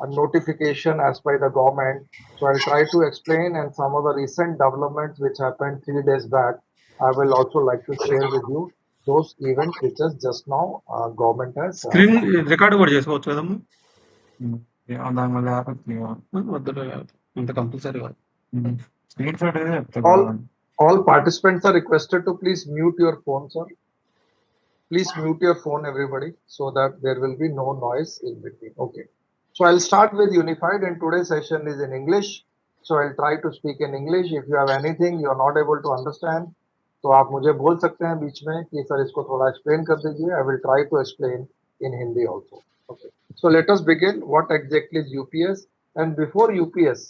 a notification as by the government. So I'll try to explain and some of the recent developments which happened 3 days back. I will also like to share with you those events which is just now government has screen announced. Record కూడా చేసుకోవచ్చు కదమ్మా? దాని వల్ల వద్దులే, అంత compulsory కాదు. Screen shot అయితే చెప్తా All కావాలని. all participants are requested to please mute your phones, sir. Please mute your phone, everybody, so that there will be no noise in between. Okay. So I'll start with Unified, and today's session is in English. So I'll try to speak in English. If you have anything you are not able to understand, तो आप मुझे बोल सकते हैं बीच में कि sir इसको थोड़ा explain कर दीजिए. I will try to explain in Hindi also. Okay. So let us begin. What exactly is UPS? And before UPS,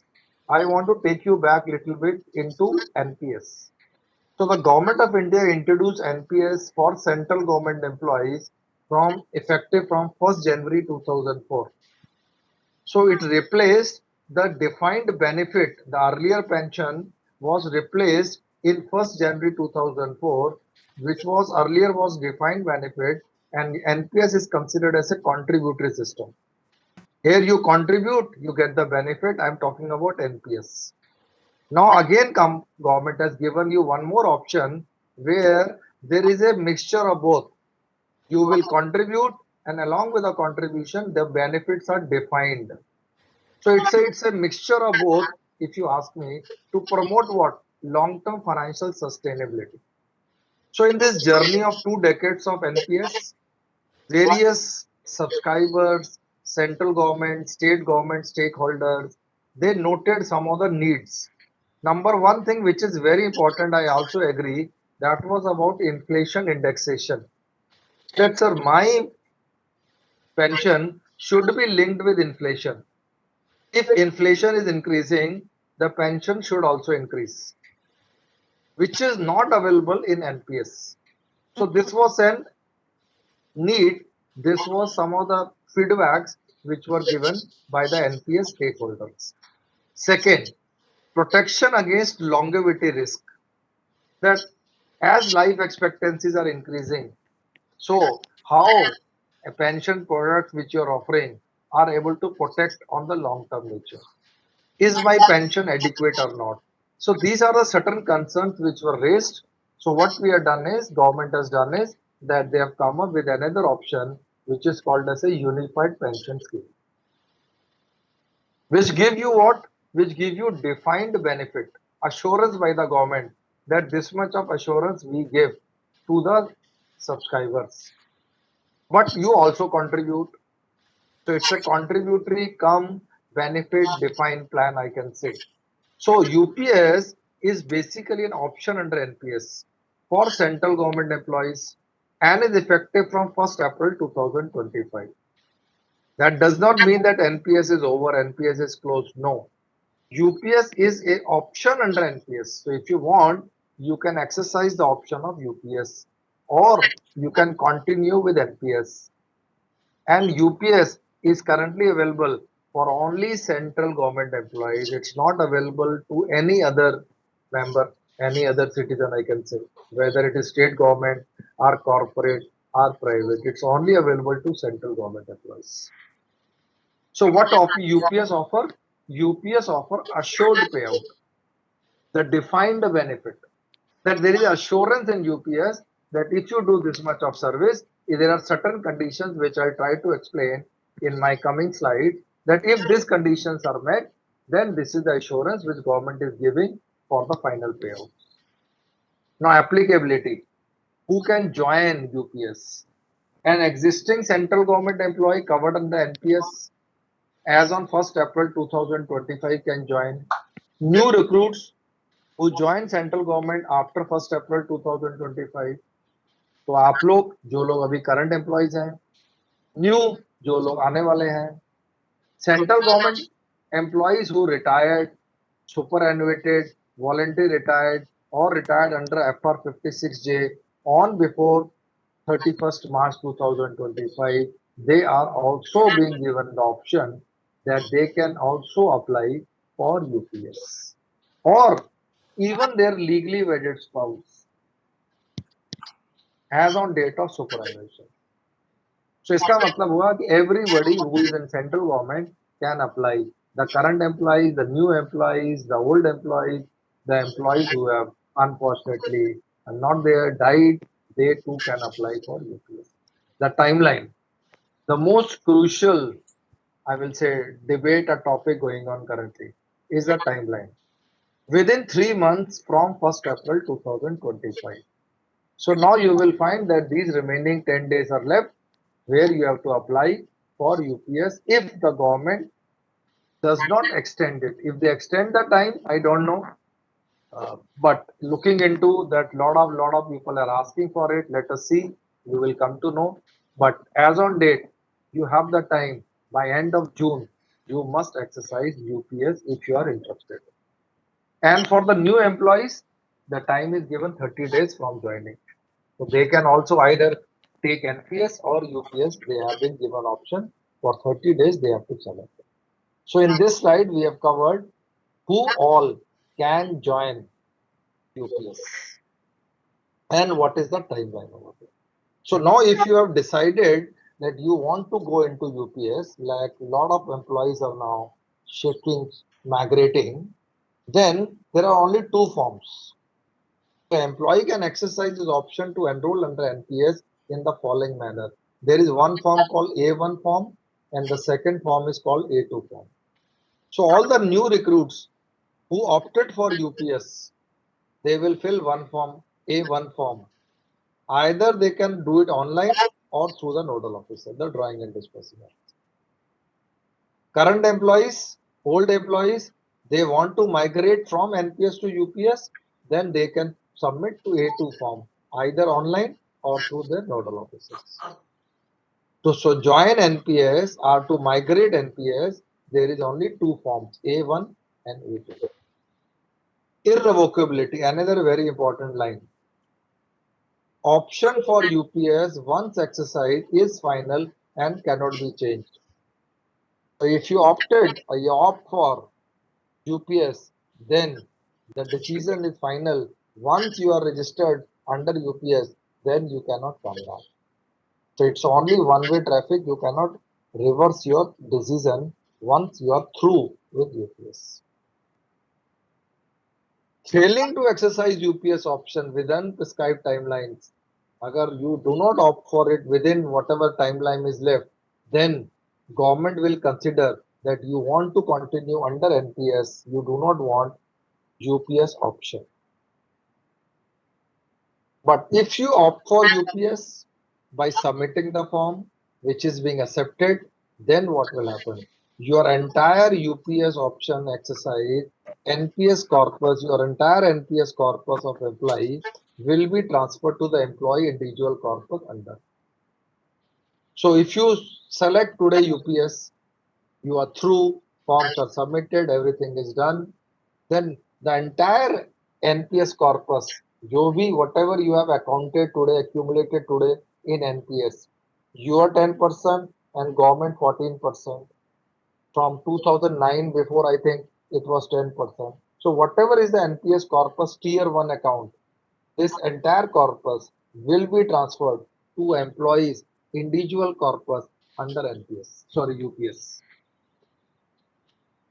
I want to take you back a little bit into NPS. So the government of India introduced NPS for central government employees from effective from 1st January 2004. So it replaced the defined benefit. The earlier pension was replaced in 1st January 2004, which was earlier was defined benefit, and NPS is considered as a contributory system. Here you contribute, you get the benefit. I'm talking about NPS. Now again government has given you one more option where there is a mixture of both. You will contribute, and along with the contribution, the benefits are defined. So it's a mixture of both, if you ask me, to promote what? Long-term financial sustainability. So in this journey of 2 decades of NPS, various subscribers, central government, state government stakeholders, they noted some of the needs. Number one thing which is very important, I also agree, that was about inflation indexation. That sir, my pension should be linked with inflation. If inflation is increasing, the pension should also increase, which is not available in NPS. So this was an need. This was some of the feedbacks which were given by the NPS stakeholders. Second, protection against longevity risk. That as life expectancies are increasing, so how a pension product which you are offering are able to protect on the long term nature. Is my pension adequate or not? So these are the certain concerns which were raised. So what we have done is, government has done is that they have come up with another option which is called as a unified pension scheme, which give you what? Which give you defined benefit, assurance by the government that this much of assurance we give to the subscribers. But you also contribute. So it's a contributory come benefit defined plan, I can say. So UPS is basically an option under NPS for central government employees and is effective from 1st April 2025. That does not mean that NPS is over, NPS is closed. No. UPS is a option under NPS. So if you want, you can exercise the option of UPS or you can continue with NPS. And UPS is currently available for only central government employees. It's not available to any other member, any other citizen, I can say, whether it is state government or corporate or private. It's only available to central government employees. So what of UPS offer? UPS offer assured payout, the defined benefit, that there is assurance in UPS that if you do this much of service, there are certain conditions which I'll try to explain in my coming slide, that if these conditions are met, then this is the assurance which government is giving for the final payout. Now applicability. Who can join UPS? An existing central government employee covered under NPS as on 1st April 2025 can join. New recruits who join central government after 1st April 2025. तो आप लोग जो लोग अभी current employees हैं, new जो लोग आने वाले हैं, central government employees who retired, superannuated, voluntary retired, or retired under FR 56J on before 31st March 2025, they are also being given the option that they can also apply for UPS or even their legally wedded spouse as on date of superannuation. So इसका मतलब हुआ कि everybody who is in central government can apply. The current employees, the new employees, the old employees, the employees who have unfortunately are not there, died, they too can apply for UPS. The timeline, the most crucial, I will say, debate or topic going on currently is the timeline. Within 3 months from 1st April 2025. So now you will find that these remaining 10 days are left where you have to apply for UPS if the government does not extend it. If they extend the time, I don't know. But looking into that, lot of people are asking for it. Let us see. You will come to know. But as on date, you have the time by end of June. You must exercise UPS if you are interested. And for the new employees, the time is given 30 days from joining. So they can also either take NPS or UPS. They have been given option for 30 days. They have to select. So in this slide, we have covered who all can join UPS and what is the timeline over there. So now if you have decided that you want to go into UPS, like a lot of employees are now shifting, migrating, then there are only two forms. The employee can exercise his option to enroll under NPS in the following manner. There is one form called A1 form and the second form is called A2 form. So all the new recruits who opted for UPS, they will fill one form, A1 form. Either they can do it online or through the nodal officer, the drawing and dispersing officer. Current employees, old employees, they want to migrate from NPS to UPS, then they can submit to A2 form, either online or through their nodal officers. So join NPS or to migrate NPS, there is only two forms, A1 and A2. Irrevocability, another very important line. Option for UPS once exercised is final and cannot be changed. So if you opted or you opt for UPS, then the decision is final. Once you are registered under UPS, then you cannot come back. So it's only one-way traffic. You cannot reverse your decision once you are through with UPS. Failing to exercise UPS option within prescribed timelines, agar you do not opt for it within whatever timeline is left, then government will consider that you want to continue under NPS, you do not want UPS option. But if you opt for UPS by submitting the form, which is being accepted, then what will happen? Your entire UPS option exercise, NPS corpus, your entire NPS corpus of employee will be transferred to the employee individual corpus under. So if you select today UPS, you are through, forms are submitted, everything is done, then the entire NPS corpus, जो भी whatever you have accounted today, accumulated today in NPS, your 10% and government 14%. From 2009 before, I think it was 10%. So whatever is the NPS corpus tier 1 account, this entire corpus will be transferred to employees individual corpus under NPS, sorry, UPS.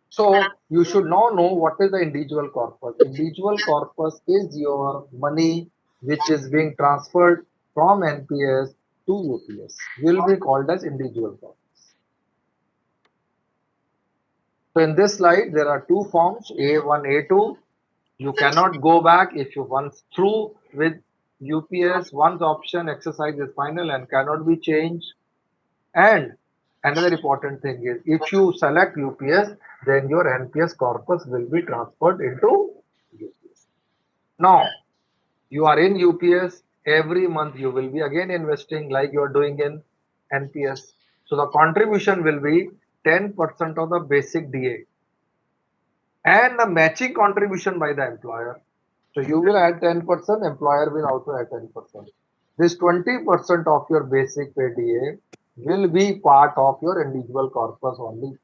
So you should now know what is the individual corpus. Individual corpus is your money which is being transferred from NPS to UPS, will be called as individual corpus. So in this slide, there are two forms, A1, A2. You cannot go back if you once through with UPS, once option exercise is final and cannot be changed. And another important thing is if you select UPS, then your NPS corpus will be transferred into UPS. Now, you are in UPS, every month you will be again investing like you are doing in NPS. So the contribution will be 10% of the basic DA and the matching contribution by the employer. So you will add 10%, employer will also add 10%. This 20% of your basic pay DA will be part of your individual corpus only.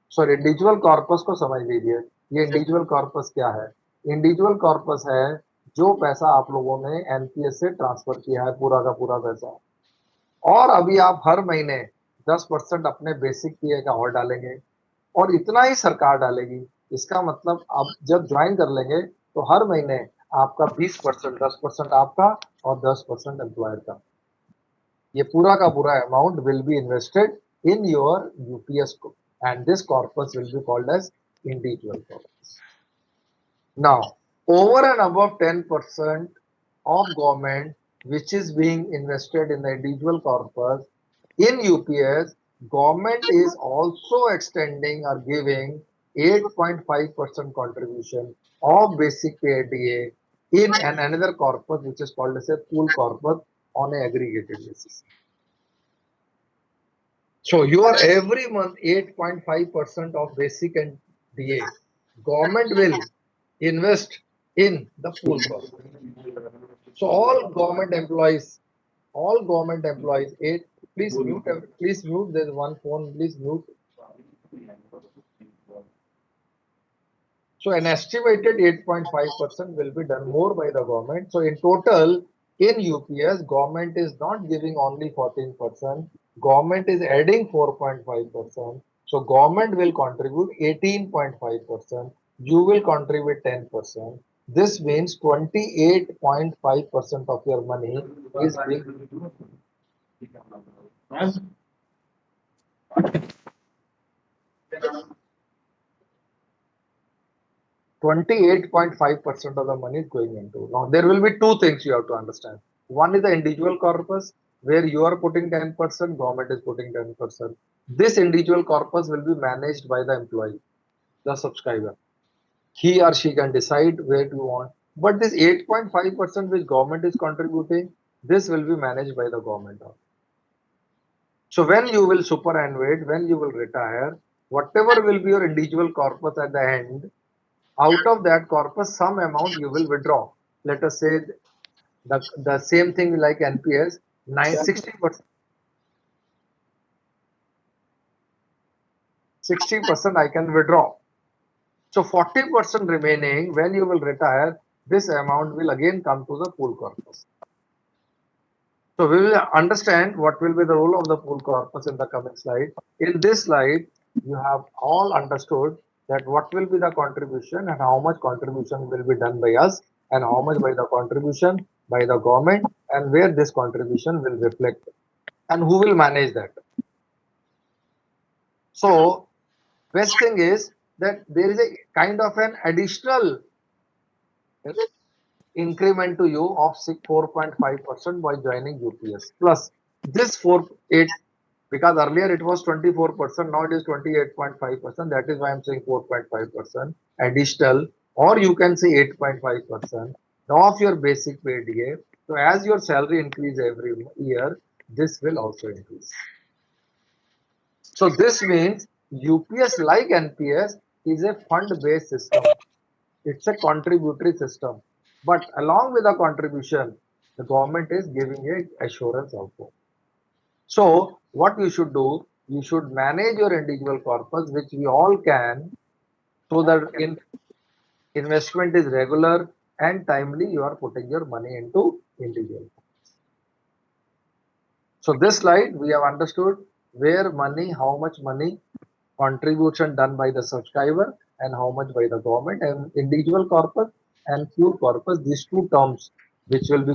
So individual corpus को समझ लीजिए, ये individual corpus क्या है? Individual corpus है जो पैसा आप लोगों ने NPS से ट्रांसफर किया है, पूरा का पूरा पैसा, और अभी आप हर महीने 10% अपने बेसिक पे का और डालेंगे और इतना ही सरकार डालेगी। इसका मतलब आप जब ज्वाइन कर लेंगे तो हर महीने आपका 20%, 10% आपका और 10% एम्प्लॉयर का, ये पूरा का पूरा amount will be invested in your UPS and this corpus will be called as individual corpus. Now, over and above 10% of government which is being invested in the individual corpus in UPS, government is also extending or giving 8.5% contribution of basic pay DA in another corpus which is called as a pool corpus on a aggregated basis. So your every month 8.5% of basic and DA, government will invest in the pool corpus. So all government employees, eight. Please mute. There's one phone. Please mute. So an estimated 8.5% will be done more by the government. So in total, in UPS, government is not giving only 14%. Government is adding 4.5%. So government will contribute 18.5%. You will contribute 10%. This means 28.5% of your money is being 28.5% of the money is going into. Now, there will be two things you have to understand. One is the individual corpus, where you are putting 10%, government is putting 10%. This individual corpus will be managed by the employee, the subscriber. He or she can decide where to want. But this 8.5% which government is contributing, this will be managed by the government. So when you will superannuate, when you will retire, whatever will be your individual corpus at the end, out of that corpus, some amount you will withdraw. Let us say the same thing like NPS, 60%. 60% I can withdraw. So 40% remaining, when you will retire, this amount will again come to the pool corpus. So we will understand what will be the role of the pool corpus in the coming slide. In this slide, you have all understood that what will be the contribution and how much contribution will be done by us and how much by the contribution by the government and where this contribution will reflect and who will manage that. So best thing is that there is a kind of an additional increment to you of 4.5% by joining UPS plus this 8 because earlier it was 24%, now it is 28.5%. That is why I'm saying 4.5% additional, or you can say 8.5% of your basic pay DA. So as your salary increase every year, this will also increase. So this means UPS like NPS is a fund-based system. It's a contributory system. But along with the contribution, the government is giving a assurance also. So what you should do, you should manage your individual corpus, which we all can, so that investment is regular and timely, you are putting your money into individual. So this slide, we have understood where money, how much money, contribution done by the subscriber and how much by the government, and individual corpus and pool corpus, these two terms which will be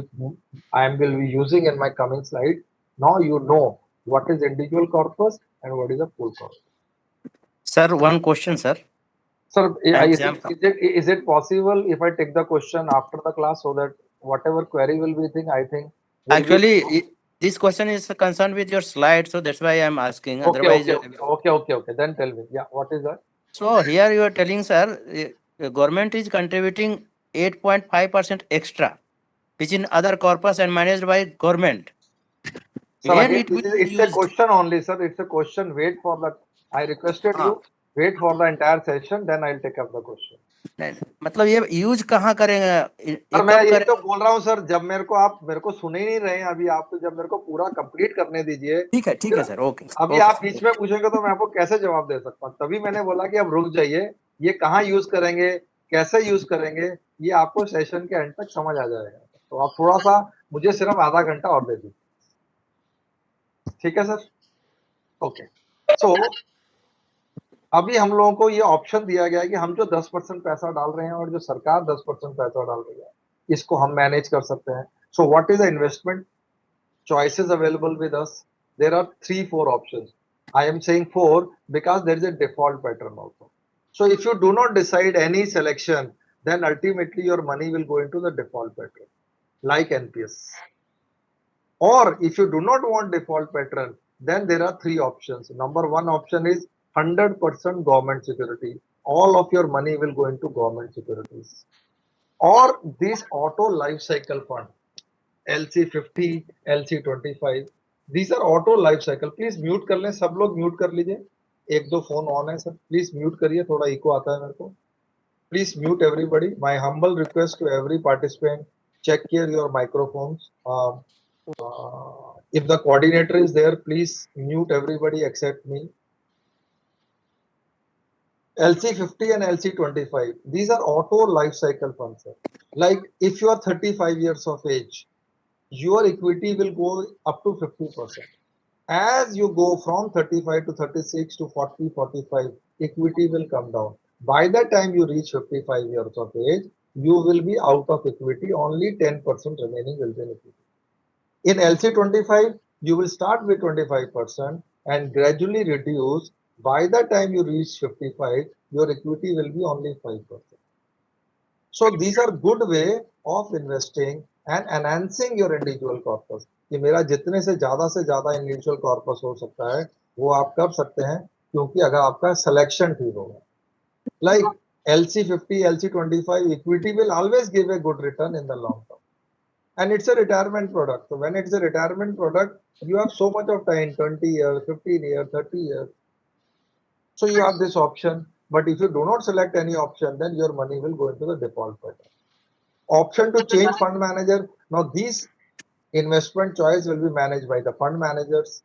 I will be using in my coming slide. Now you know what is individual corpus and what is a pool corpus. Sir, one question, sir. Sir, is it possible if I take the question after the class so that whatever query will be thing, I think Actually, this question is concerned with your slide, so that's why I'm asking. Otherwise, okay. Then tell me. Yeah, what is that? So here you are telling, sir, the government is contributing 8.5% extra, which in other corpus and managed by government. Sir, again, it's a question only, sir. It's a question. Wait for that. I requested you. Wait for the entire session, then I'll take up the question. मतलब ये use कहाँ करेंगे? Sir मैं ये तो बोल रहा हूँ सर, जब आप मेरे को सुन ही नहीं रहे हैं अभी, आप तो जब मेरे को पूरा कंप्लीट करने दीजिए। ठीक है सर, ओके। अभी आप बीच में पूछेंगे तो मैं आपको कैसे जवाब दे सकता हूँ? तभी मैंने बोला कि अब रुक जाइए, ये कहाँ यूज करेंगे, कैसे यूज करेंगे, ये आपको सेशन के एंड तक समझ आ जाएगा। तो आप थोड़ा सा मुझे सिर्फ आधा घंटा और दे दीजिए, ठीक है सर? ओके, सो अभी हम लोगों को ये ऑप्शन दिया गया है कि हम जो 10% पैसा डाल रहे हैं और जो सरकार 10% पैसा डाल रही है, इसको हम मैनेज कर सकते हैं. So what is the investment choices available with us? There are 3-4 options. I am saying 4 because there is a default pattern also. So if you do not decide any selection, then ultimately your money will go into the default pattern, like NPS. Or if you do not want default pattern, then there are 3 options. Number 1 option is 100% government security. All of your money will go into government securities. Or this auto life cycle fund, LC50, LC25. These are auto life cycle. Please mute कर लें, सब लोग mute कर लीजिए. एक दो phone on है sir, please mute करिए, थोड़ा इको आता है मेरे को. Please mute everybody. My humble request to every participant, check here your microphones. If the coordinator is there, please mute everybody except me. LC50 and LC25, these are auto life cycle funds, sir. Like if you are 35 years of age, your equity will go up to 50%. As you go from 35 to 36 to 40, 45, equity will come down. By the time you reach 55 years of age, you will be out of equity, only 10% remaining will be in equity. In LC25, you will start with 25% and gradually reduce. By the time you reach 55, your equity will be only 5%. So these are good way of investing and enhancing your individual corpus. कि मेरा जितने से ज्यादा individual corpus हो सकता है वो आप कर सकते हैं, क्योंकि अगर आपका सिलेक्शन ठीक होगा. Like LC50, LC25, equity will always give a good return in the long term. And it's a retirement product. So when it's a retirement product, you have so much of time, 20 years, 15 years, 30 years. So you have this option. But if you do not select any option, then your money will go into the default pattern. Option to change fund manager. Now these investment choice will be managed by the fund managers.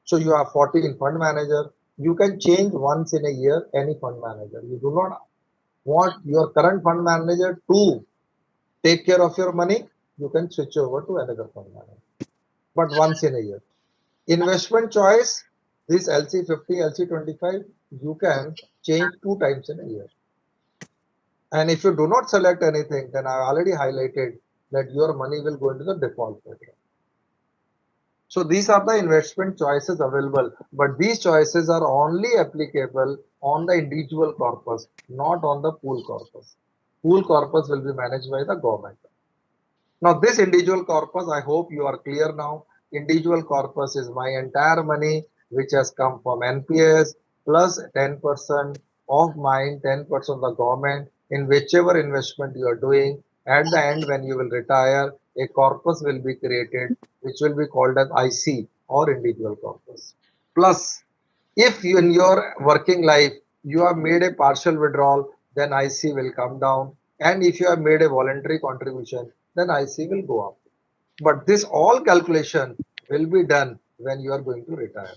So you have 14 fund manager. You can change once in a year any fund manager. You do not want your current fund manager to take care of your money, you can switch over to another fund manager. But once in a year. Investment choice, this LC50, LC25, you can change 2 times in a year. And if you do not select anything, then I already highlighted that your money will go into the default pattern. So these are the investment choices available, but these choices are only applicable on the individual corpus, not on the pool corpus. Pool corpus will be managed by the government. Now this individual corpus, I hope you are clear now. Individual corpus is my entire money which has come from NPS plus 10% of mine, 10% of the government in whichever investment you are doing. At the end, when you will retire, a corpus will be created which will be called as IC or individual corpus. Plus, if you, in your working life you have made a partial withdrawal, then IC will come down. And if you have made a voluntary contribution, then IC will go up. But this all calculation will be done when you are going to retire.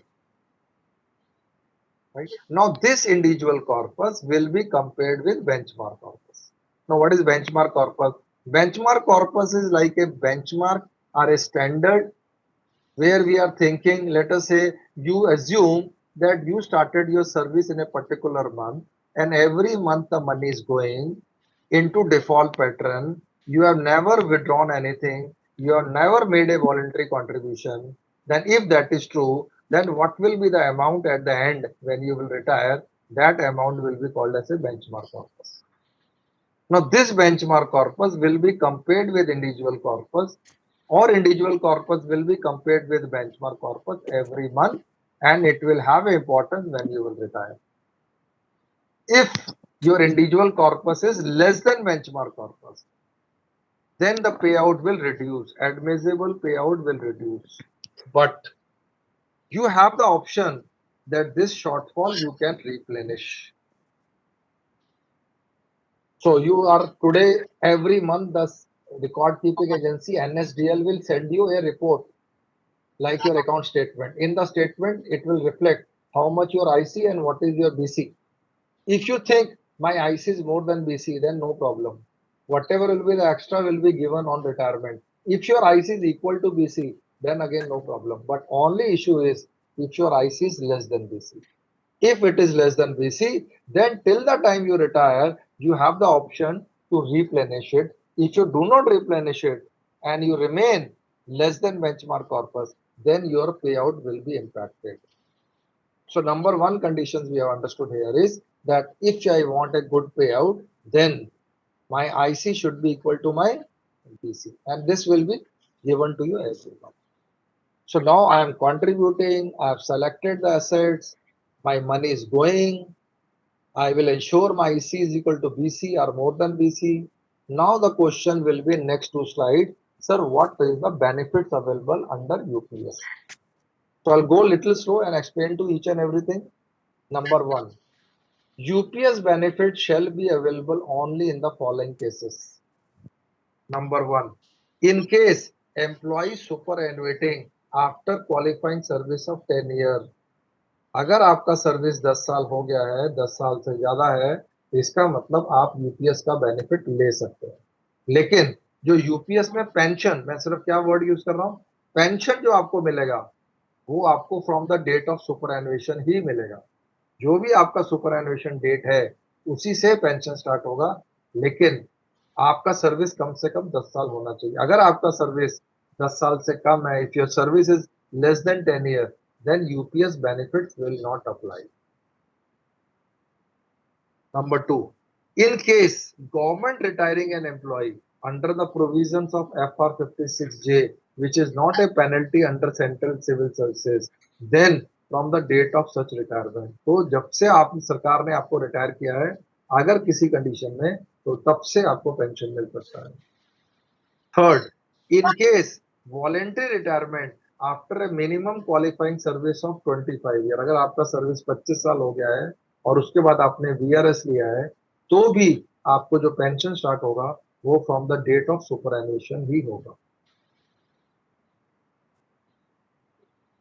Right? Now this individual corpus will be compared with benchmark corpus. Now what is benchmark corpus? Benchmark corpus is like a benchmark or a standard where we are thinking, let us say you assume that you started your service in a particular month and every month the money is going into default pattern. You have never withdrawn anything. You have never made a voluntary contribution. Then if that is true, then what will be the amount at the end when you will retire? That amount will be called as a benchmark corpus. Now this benchmark corpus will be compared with individual corpus, or individual corpus will be compared with benchmark corpus every month, and it will have importance when you will retire. If your individual corpus is less than benchmark corpus, then the payout will reduce, admissible payout will reduce. But you have the option that this shortfall you can replenish. So you are today, every month the record keeping agency NSDL will send you a report like your account statement. In the statement, it will reflect how much your IC and what is your BC. If you think my IC is more than BC, then no problem. Whatever will be the extra will be given on retirement. If your IC is equal to BC, then again no problem. But only issue is if your IC is less than BC. If it is less than BC, then till the time you retire, you have the option to replenish it. If you do not replenish it and you remain less than benchmark corpus, then your payout will be impacted. So number one conditions we have understood here is that if I want a good payout, then my IC should be equal to my BC, and this will be given to you every month. So now I am contributing, I have selected the assets, my money is going, I will ensure my IC is equal to BC or more than BC. Now the question will be next two slides. Sir, what is the benefits available under UPS? So I'll go a little slow and explain to each and everything. Number one, UPS benefit shall be available only in the following cases. Number one, in case employee superannuating after qualifying service of 10 years. अगर आपका service 10 साल हो गया है, 10 साल से ज्यादा है, इसका मतलब आप यूपीएस का बेनिफिट ले सकते हैं. लेकिन जो यूपीएस में पेंशन, मैं सिर्फ क्या वर्ड यूज कर रहा हूं, पेंशन जो आपको मिलेगा वो आपको from the date of superannuation ही मिलेगा. जो भी आपका सुपरएनुएशन डेट है उसी से पेंशन स्टार्ट होगा. लेकिन आपका सर्विस कम से कम 10 साल होना चाहिए. अगर आपका सर्विस 10 साल से कम है, if your service is less than 10 year, then UPS benefits will not apply. Number two, in case government retiring an employee under the provisions of FR 56J, which is not a penalty under Central Civil Services, then from the date of such retirement. तो जब से आप सरकार ने आपको retire किया है, अगर किसी कंडीशन में, तो तब से आपको पेंशन मिल सकता है. Third, in case voluntary retirement after a minimum qualifying service of 25 year, अगर आपका सर्विस 25 साल हो गया है और उसके बाद आपने वीआरएस लिया है, तो भी आपको जो पेंशन स्टार्ट होगा वो from the date of superannuation ही होगा.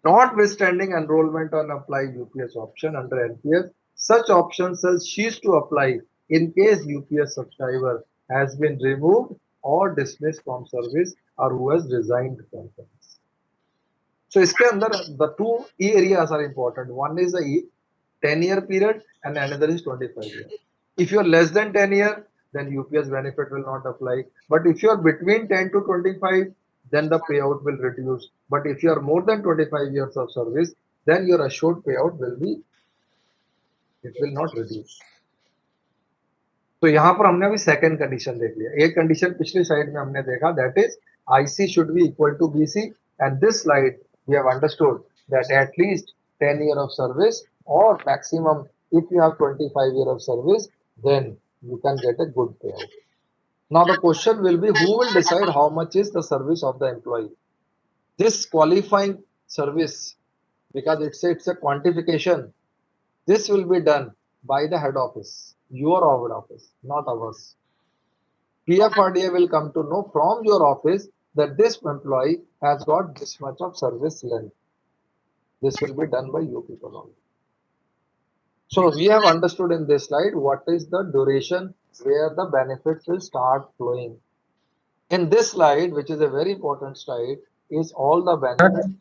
Notwithstanding enrollment on apply UPS option under NPS, such option shall cease to apply in case UPS subscriber has been removed or dismissed from service or who has resigned from service. So इसके अंदर the two areas are important. One is the 10-year period and another is 25 years. If you are less than 10 years, then UPS benefit will not apply. But if you are between 10 to 25, then the payout will reduce. But if you are more than 25 years of service, then your assured payout will be, it will not reduce. तो यहाँ पर हमने अभी second condition देख लिया. एक condition पिछली slide में हमने देखा, that is IC should be equal to BC, and this slide we have understood that at least 10 years of service or maximum if you have 25 years of service, then you can get a good payout. Now the question will be, who will decide how much is the service of the employee? This qualifying service, because it's a quantification, this will be done by the head office, your head office, not ours. PFRDA will come to know from your office that this employee has got this much of service length. This will be done by you people only. So we have understood in this slide what is the duration where the benefits will start flowing. In this slide, which is a very important slide, is all the benefits.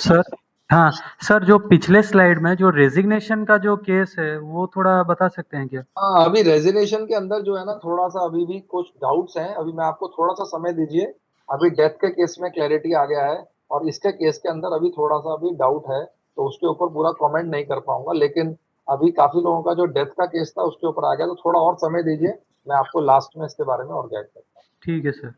Sir हाँ sir, जो पिछले slide में जो resignation का जो case है वो थोड़ा बता सकते हैं क्या? हाँ, अभी रेजिग्नेशन के अंदर जो है ना, थोड़ा सा अभी भी कुछ डाउट्स हैं. अभी मैं आपको थोड़ा सा समय दीजिए. अभी डेथ के केस में क्लैरिटी आ गया है और इसके केस के अंदर अभी थोड़ा सा अभी डाउट है, तो उसके ऊपर पूरा कमेंट नहीं कर पाऊंगा. लेकिन अभी काफी लोगों का जो डेथ का केस था उसके ऊपर आ गया, तो थोड़ा और समय दीजिए, मैं आपको लास्ट में इसके बारे में और गाइड करता हूँ. ठीक है सर.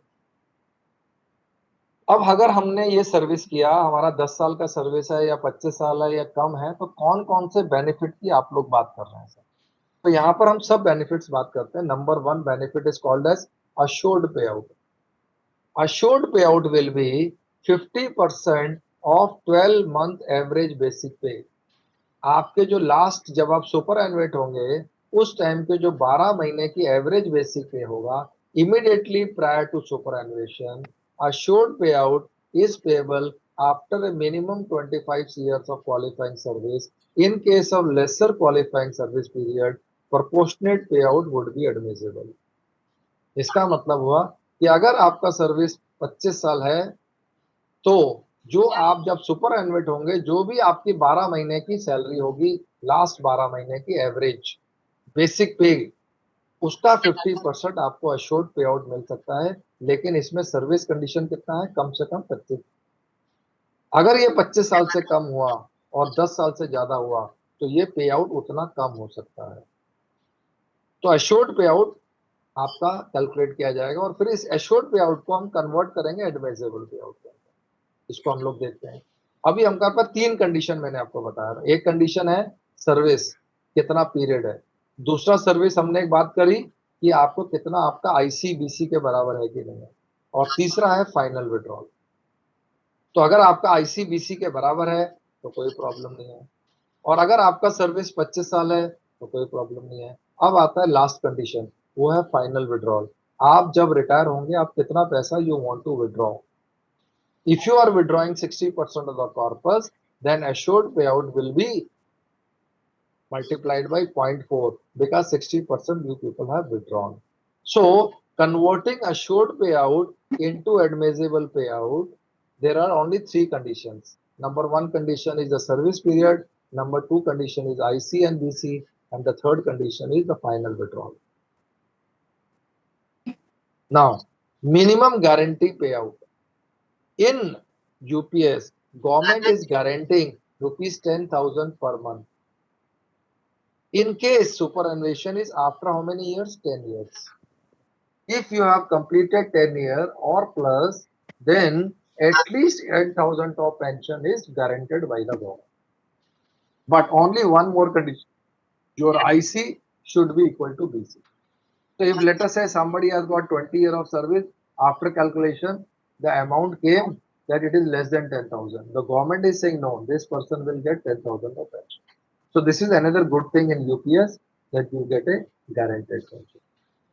अब अगर हमने ये सर्विस किया, हमारा 10 साल का सर्विस है या 25 साल है या कम है, तो कौन कौन से बेनिफिट की आप लोग बात कर रहे हैं सर? तो यहाँ पर हम सब बेनिफिट्स बात करते हैं. Number one benefit is called as assured payout. Assured payout will be 50% of 12-month average basic pay. आपके जो लास्ट, जब आप सुपर एनुएट होंगे उस टाइम पे जो 12 महीने की एवरेज बेसिक पे होगा, immediately prior to superannuation, assured payout is payable after a minimum 25 years of qualifying service. In case of lesser qualifying service period, proportionate payout would be admissible. इसका मतलब हुआ कि अगर आपका सर्विस 25 साल है तो जो आप जब सुपर एनुएट होंगे, जो भी आपकी 12 महीने की सैलरी होगी, लास्ट 12 महीने की एवरेज बेसिक पे, उसका 50% आपको अश्योर्ड पे आउट मिल सकता है। लेकिन इसमें सर्विस कंडीशन कितना है? कम से कम 25। अगर ये 25 साल से कम हुआ और 10 साल से ज्यादा हुआ तो ये पे आउट उतना कम हो सकता है। तो अश्योर्ड पे आउट आपका कैलकुलेट किया जाएगा और फिर इस एश्योर्ड पे आउट को हम कन्वर्ट करेंगे एडवाइजेबल पे आउट के अंदर। इसको हम लोग देखते हैं। अभी हमारे पास 3 कंडीशन मैंने आपको बताया। एक कंडीशन है सर्विस, कितना पीरियड है। दूसरा सर्विस हमने एक बात करी कि आपको कितना आपका आईसीबीसी के बराबर है कि नहीं है। और तीसरा है फाइनल विड्रॉल। तो अगर आपका आईसीबीसी के बराबर है तो कोई प्रॉब्लम नहीं है, और अगर आपका सर्विस 25 साल है तो कोई प्रॉब्लम नहीं है। अब आता है लास्ट कंडीशन, वो है फाइनल विड्रॉल। आप जब रिटायर होंगे आप कितना पैसा you want to withdraw. If you are withdrawing 60% of the corpus, then assured payout will be multiplied by 0.4 because 60% you people have withdrawn. So converting assured payout into admissible payout, there are only 3 conditions. Number 1 condition is the service period, number 2 condition is IC and BC, and the third condition is the final withdrawal. Now, minimum guarantee payout. In UPS, government is guaranteeing rupees 10,000 per month. In case superannuation is after how many years? 10 years. If you have completed 10 years or plus, then at least 8,000 of pension is guaranteed by the government. But only one more condition, your IC should be equal to BC. So if let us say somebody has got 20 years of service, after calculation, the amount came that it is less than 10,000. The government is saying no, this person will get 10,000 of pension. So this is another good thing in UPS, that you get a guaranteed pension.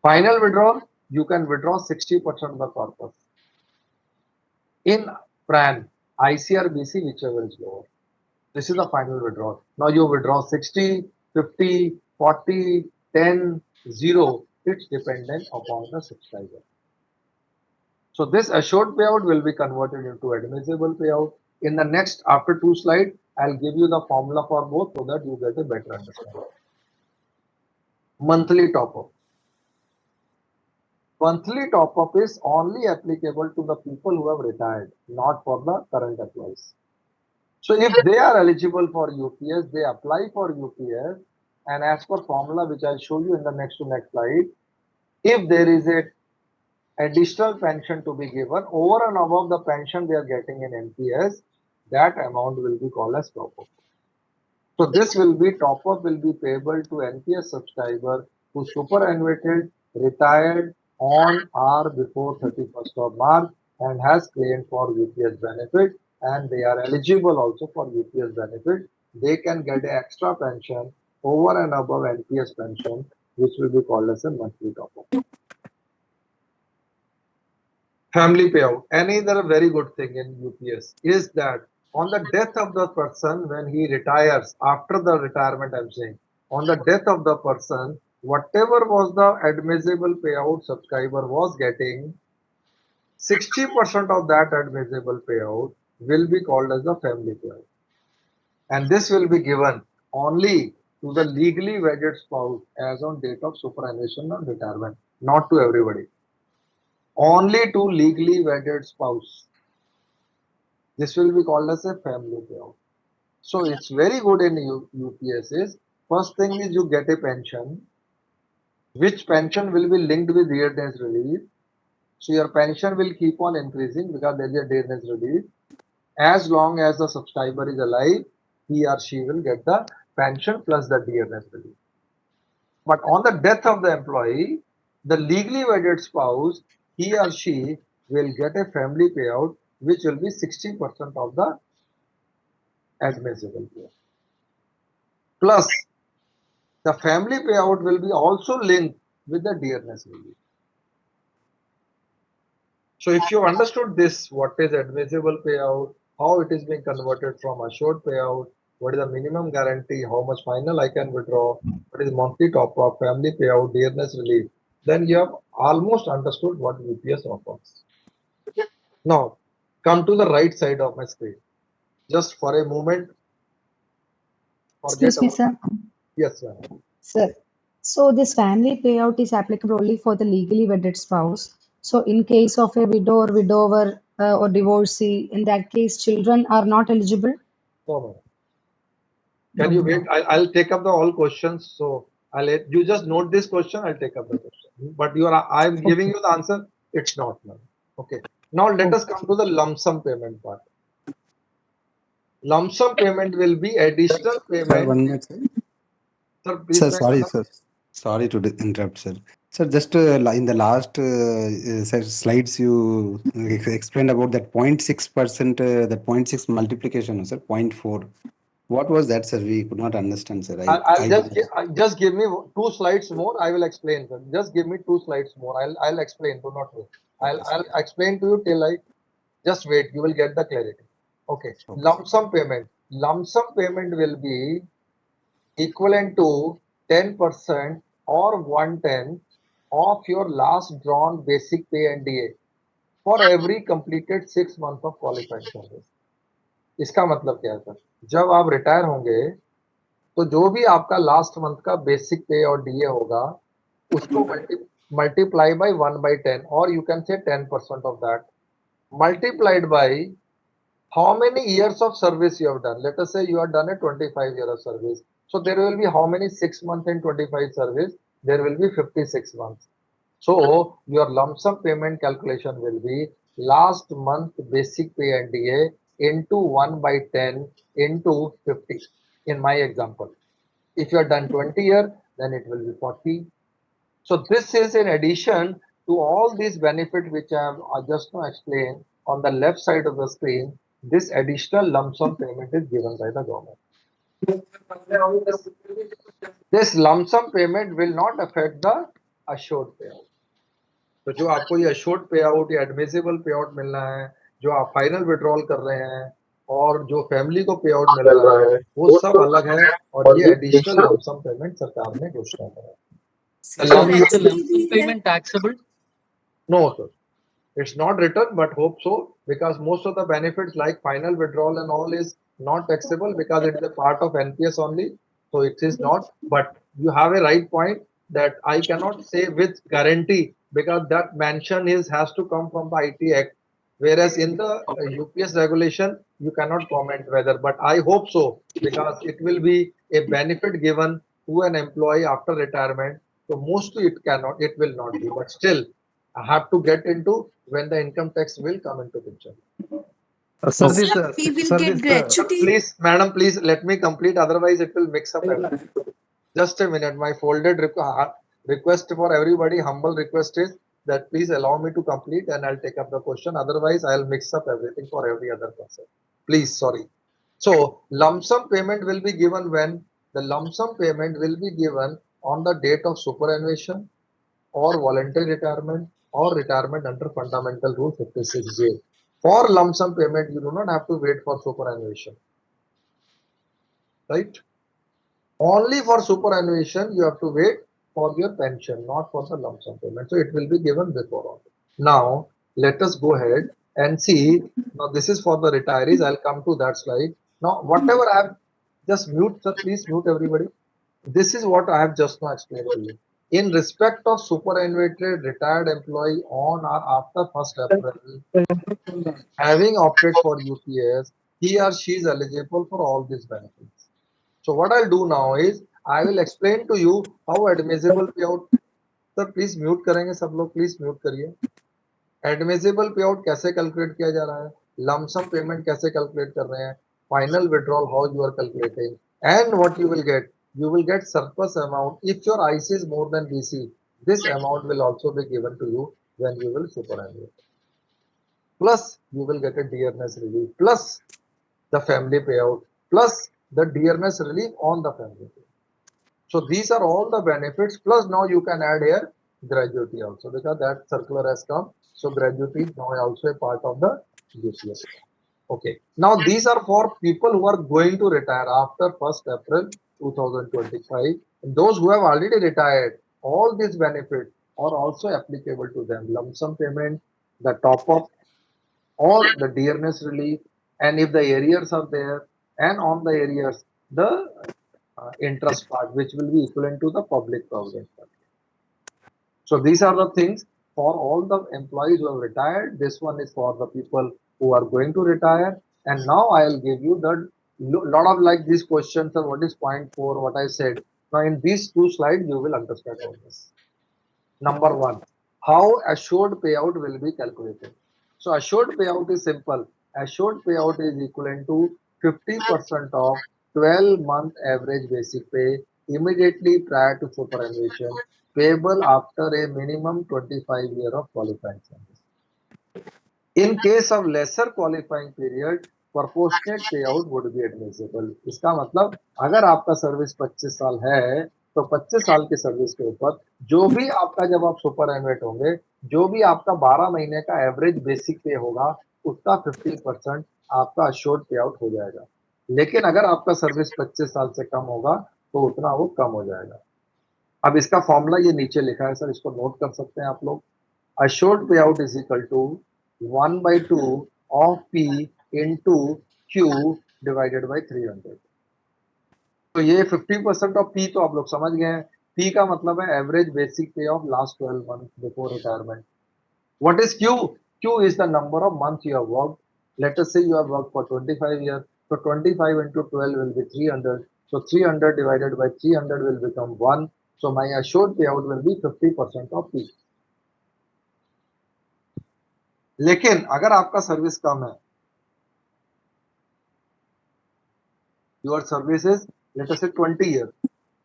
Final withdrawal, you can withdraw 60% of the corpus. In PRAN, IC or BC, whichever is lower. This is the final withdrawal. Now you withdraw 60, 50, 40, 10, 0. It's dependent upon the subscriber. So this assured payout will be converted into admissible payout. In the next, after 2 slides, I'll give you the formula for both so that you get a better understanding. Monthly top-up. Monthly top-up is only applicable to the people who have retired, not for the current employees. So if they are eligible for UPS, they apply for UPS, and as per formula which I'll show you in the next slide, if there is a additional pension to be given over and above the pension they are getting in NPS, that amount will be called as top-up. So this will be top-up will be payable to NPS subscriber who superannuated, retired on or before 31st of March and has claimed for UPS benefit, and they are eligible also for UPS benefit. They can get an extra pension over and above NPS pension, which will be called as a monthly top-up. Family payout. Another very good thing in UPS is that on the death of the person, when he retires, after the retirement, I'm saying, on the death of the person, whatever was the admissible payout subscriber was getting, 60% of that admissible payout will be called as the family payout. And this will be given only to the legally wedded spouse as on date of superannuation or retirement, not to everybody. Only to legally wedded spouse. This will be called as a family payout. So it's very good in UPS is, first thing is you get a pension, which pension will be linked with dearness relief. So your pension will keep on increasing because there is a dearness relief. As long as the subscriber is alive, he or she will get the pension plus the dearness relief. But on the death of the employee, the legally wedded spouse, he or she will get a family payout, which will be 60% of the admissible payout. Plus, the family payout will be also linked with the dearness relief. So if you understood this, what is admissible payout, how it is being converted from assured payout, what is the minimum guarantee, how much final I can withdraw, what is monthly top-up, family payout, dearness relief, then you have almost understood what UPS offers. Now, come to the right side of my screen. Just for a moment. Excuse me, sir. Yes, sir. Sir, so this family payout is applicable only for the legally wedded spouse. So in case of a widow or widower or divorcee, in that case, children are not eligible? No. Can you wait? I'll take up the all questions. So I'll let you just note this question. I'll take up the question. But I'm giving you the answer. It's not now. Okay. Now let us come to the lump sum payment part. Lump sum payment will be additional Sir, payment. 1 minute, sir. Sir, please. Sir, sorry, sir. Sorry to interrupt, sir. Sir, just in the last slides, you explained about that 0.6%, that 0.6 multiplication, sir, 0.4. What was that, sir? We could not understand, sir. Just give me 2 slides more. I will explain, sir. Just give me 2 slides more. I'll explain. Do not wait. I'll explain to you till I just wait. You will get the clarity. Okay. Lump sum payment. Lump sum payment will be equivalent to 10% or 1/10 of your last drawn basic pay and DA for every completed 6 months of qualified service. इसका मतलब क्या है sir? जब आप retire होंगे तो जो भी आपका लास्ट मंथ का बेसिक पे और डीए होगा उसको मल्टीप्लाई बाय 1/10 और you can say 10% of that multiplied by how many years of service you have done. Let us say you have done a 25 year of service. So there will be how many 6 months in 25 service? There will be 56 months. So your lump sum payment calculation will be last month basic pay and DA into 1/10 into 50 in my example. If you have done 20 years, then it will be 40. So this is in addition to all these benefits which I have just now explained on the left side of the screen. This additional lump sum payment is given by the government. This lump sum payment will not affect the assured payout. तो जो आपको ये assured payout या admissible payout मिलना है, जो आप final withdrawal कर रहे हैं और जो फैमिली को payout मिल रहा है, वो सब अलग है और ये additional lump sum payment सरकार ने घोषणा करा है. Sir, is the lump sum payment taxable? No, sir. It's not written, but hope so, because most of the benefits like final withdrawal and all is not taxable because it is a part of NPS only. So it is not, but you have a right point that I cannot say with guarantee because that mention has to come from the IT Act. Whereas in the UPS regulation, you cannot comment whether, but I hope so because it will be a benefit given to an employee after retirement. So mostly it will not be, but still I have to get into when the income tax will come into picture. Sir, we will get gratuity. Please, madam, please let me complete. Otherwise, it will mix up everything. Just a minute. My folded request for everybody, humble request is that please allow me to complete and I'll take up the question. Otherwise, I'll mix up everything for every other person. Please, sorry. So, lump sum payment will be given when the lump sum payment will be given on the date of superannuation or voluntary retirement or retirement under Fundamental Rule 56J. For lump sum payment, you do not have to wait for superannuation. Right? Only for superannuation, you have to wait for your pension, not for the lump sum payment. So it will be given before. Now, let us go ahead and see. Now, this is for the retirees. I'll come to that slide. Now, whatever I have just mute, sir, please mute everybody. This is what I have just now explained to you. In respect of superannuated retired employee on or after 1st April, having opted for UPS, he or she is eligible for all these benefits. So what I'll do now is I will explain to you how admissible payout. Sir, please mute करेंगे सब लोग, please mute करिए. Admissible payout कैसे calculate किया जा रहा है? Lump sum payment कैसे calculate कर रहे हैं? Final withdrawal how you are calculating, and what you will get. You will get surplus amount if your IC is more than BC. This amount will also be given to you when you will superannuate. Plus, you will get a dearness relief. Plus, the family payout. Plus, the dearness relief on the family payout. So these are all the benefits. Plus, now you can add here gratuity also because that circular has come. So gratuity is now also a part of the UPS. Okay. Now these are for people who are going to retire after 1st April 2025. Those who have already retired, all these benefits are also applicable to them. Lump sum payment, the top up, or the dearness relief, and if the arrears are there, and on the arrears, the interest part, which will be equivalent to the public provident fund. So these are the things for all the employees who have retired. This one is for the people who are going to retire. And now I'll give you the lot of like these questions or what is point four, what I said. Now in these two slides, you will understand all this. Number one, how assured payout will be calculated. So assured payout is simple. Assured payout is equivalent to 50% of 12-month average basic pay immediately prior to superannuation, payable after a minimum 25 year of qualifying service. In case of lesser qualifying period, proportionate payout would be admissible. इसका मतलब अगर आपका service 25 साल है तो 25 साल की service के ऊपर जो भी आपका जब आप सुपर एनुएट होंगे जो भी आपका 12 महीने का एवरेज बेसिक पे होगा उसका 50% आपका अश्योर्ड पे आउट हो जाएगा। लेकिन अगर आपका सर्विस 25 साल से कम होगा तो उतना वो कम हो जाएगा। अब इसका फॉर्मूला ये नीचे लिखा है सर, इसको नोट कर सकते हैं आप लोग। Assured payout is equal to 1 by 2 of P into Q divided by 300. तो ये 50% ऑफ P तो आप लोग समझ गए हैं। P का मतलब है एवरेज बेसिक पे of last 12 months before retirement. What is Q? Q is the number of months you have worked. Let us say you have worked for 25 years. So 25 into 12 will be 300. So 300 divided by 300 will become 1. So my assured payout will be 50% of P. लेकिन अगर आपका service कम है, your service is let us say 20 years,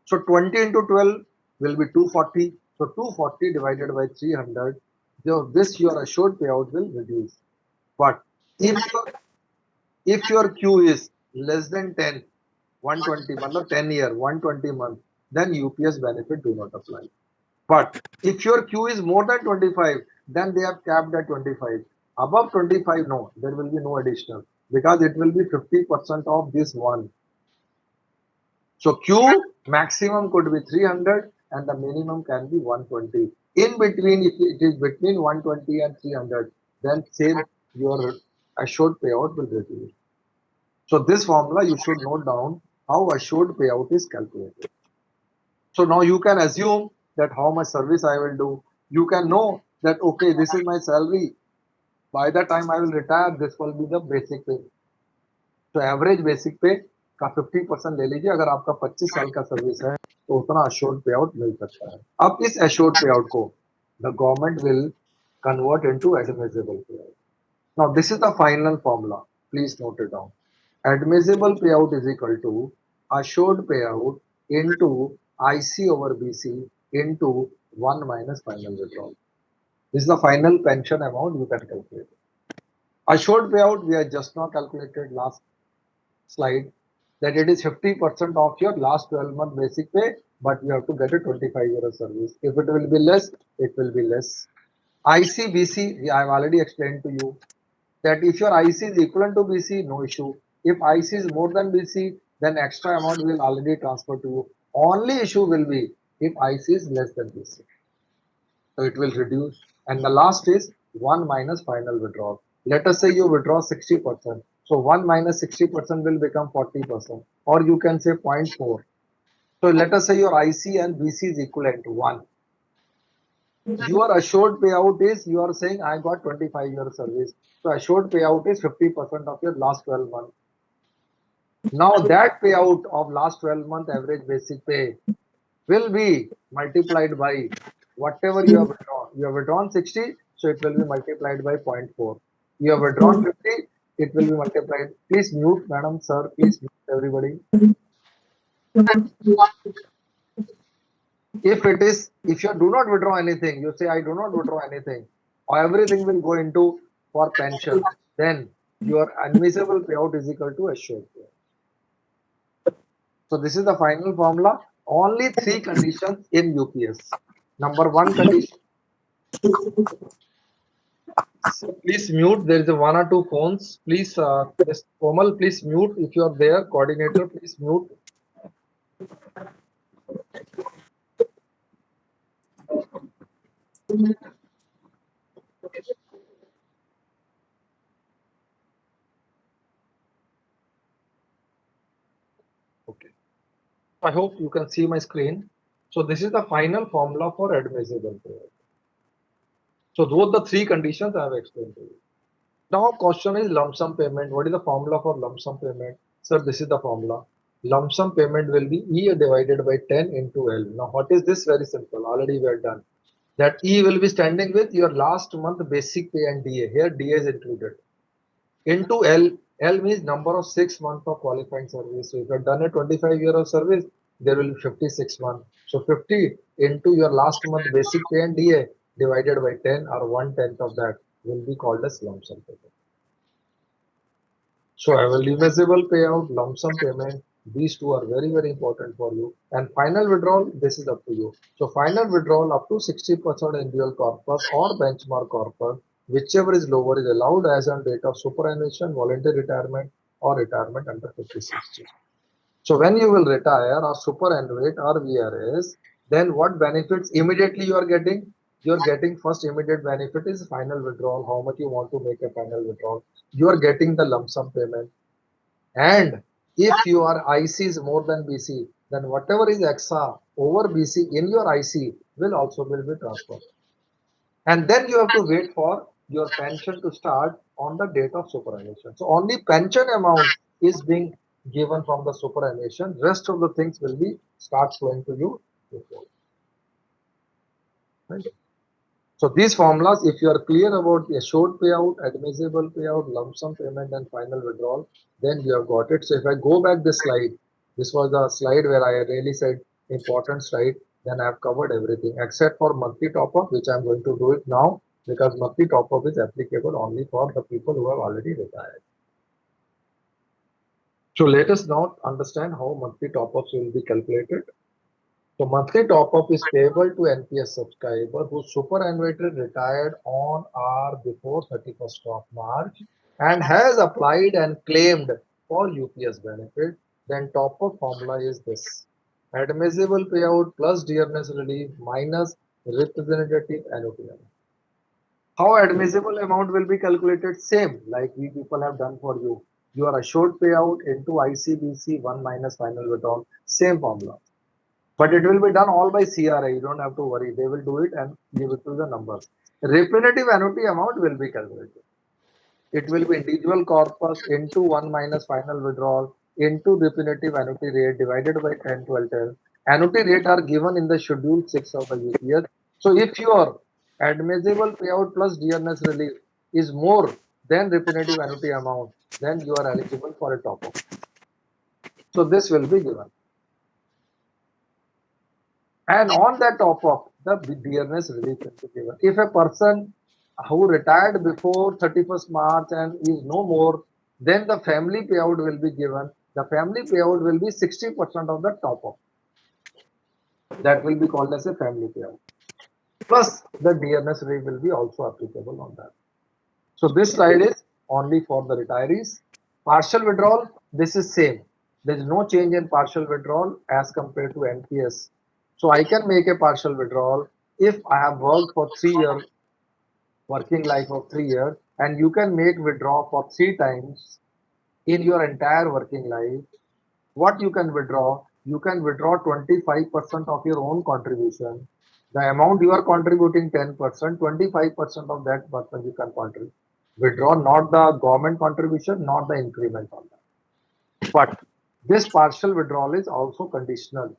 so 20 into 12 will be 240, so 240 divided by 300, this your assured payout will reduce. But if your Q is less than 10, 120 मतलब 10 year 120 month, then UPS benefit do not apply. But if your Q is more than 25, then they have capped at 25. Above 25, no, there will be no additional because it will be 50% of this one. So Q maximum could be 300 and the minimum can be 120. In between, if it is between 120 and 300, then same your assured payout will reduce. So this formula you should note down how assured payout is calculated. So now you can assume that how much service I will do. You can know that okay, this is my salary. By the time I will retire, this will be the basic pay. So average basic pay का 50% ले लीजिए। अगर आपका 25 साल का service है तो उतना assured payout मिल सकता है। अब इस assured payout को the government will convert into admissible payout. Now this is the final formula. Please note it down. Admissible payout is equal to assured payout into IC over BC into 1 minus final withdrawal. This is the final pension amount you can calculate. Assured payout we have just now calculated last slide that it is 50% of your last 12-month basic pay, but you have to get a 25-year service. If it will be less, it will be less. IC, BC, I have already explained to you that if your IC is equivalent to BC, no issue. If IC is more than BC, then extra amount will already transfer to you. Only issue will be if IC is less than BC. So it will reduce. And the last is 1 minus final withdrawal. Let us say you withdraw 60%. So 1 minus 60% will become 40%. Or you can say 0.4. So let us say your IC and BC is equivalent to 1. Your assured payout is, you are saying I got 25-year service. So assured payout is 50% of your last 12 months. Now that payout of last 12 month average basic pay will be multiplied by whatever you have withdrawn. You have withdrawn 60, so it will be multiplied by 0.4. You have withdrawn 50, it will be multiplied. Please mute, madam, sir, please mute everybody. If you do not withdraw anything, you say I do not withdraw anything, or everything will go into for pension, then your admissible payout is equal to assured payout. So this is the final formula. Only 3 conditions in UPS. Number 1 condition. So please mute. There is a 1 or 2 phones. Please, just Komal, please mute if you are there. Coordinator, please mute. I hope you can see my screen. So this is the final formula for admissible payout. So those are the three conditions I have explained to you. Now question is lump sum payment. What is the formula for lump sum payment? Sir, this is the formula. Lump sum payment will be E divided by 10 into L. Now what is this? Very simple. Already we are done. That E will be standing with your last month basic pay and DA. Here DA is included. Into L. L means number of 6 months of qualifying service. So if you have done a 25 year of service, there will be 56 months. So 50 into your last month basic pay and DA divided by 10 or 1/10 of that will be called as lump sum payment. So admissible payout, lump sum payment, these two are very, very important for you. And final withdrawal, this is up to you. So final withdrawal up to 60% individual corpus or benchmark corpus, whichever is lower is allowed as on date of superannuation, voluntary retirement or retirement under 56G. So when you will retire or superannuate or VRS, then what benefits immediately you are getting? You are getting first immediate benefit is final withdrawal, how much you want to make a final withdrawal. You are getting the lump sum payment. And if your IC is more than BC, then whatever is EXA over BC in your IC will also be transferred. And then you have to wait for your pension to start on the date of superannuation. So only pension amount is being given from the superannuation. Rest of the things will be start flowing to you before. Right? So these formulas, if you are clear about the assured payout, admissible payout, lump sum payment, and final withdrawal, then you have got it. So if I go back this slide, this was the slide where I really said important slide. Then I have covered everything except for monthly top up, which I'm going to do it now because monthly top up is applicable only for the people who have already retired. So let us now understand how monthly top ups will be calculated. So monthly top up is payable to NPS subscriber who superannuated retired on or before 31st of March and has applied and claimed for UPS benefit. Then top up formula is this: admissible payout plus dearness relief minus representative annuity amount. How admissible amount will be calculated? Same like we people have done for you. Your assured payout into ICBC 1 minus final withdrawal. Same formula. But it will be done all by CRA. You don't have to worry. They will do it and give it to the numbers. Representative annuity amount will be calculated. It will be individual corpus into 1 minus final withdrawal into representative annuity rate divided by 10, 12, 10. Annuity rate are given in the schedule 6 of the UPS. So if your admissible payout plus dearness relief is more than representative annuity amount, then you are eligible for a top up. So this will be given. And on that top up, the dearness relief will be given. If a person who retired before 31st March and is no more, then the family payout will be given. The family payout will be 60% of the top up. That will be called as a family payout. Plus the dearness relief will be also applicable on that. So this slide is only for the retirees. Partial withdrawal, this is same. There is no change in partial withdrawal as compared to NPS. So I can make a partial withdrawal if I have worked for 3 years, working life of 3 years, and you can make withdraw for 3 times in your entire working life. What you can withdraw? You can withdraw 25% of your own contribution. The amount you are contributing 10%, 25% of that person you can contribute. Withdraw not the government contribution, not the increment on that. But this partial withdrawal is also conditional.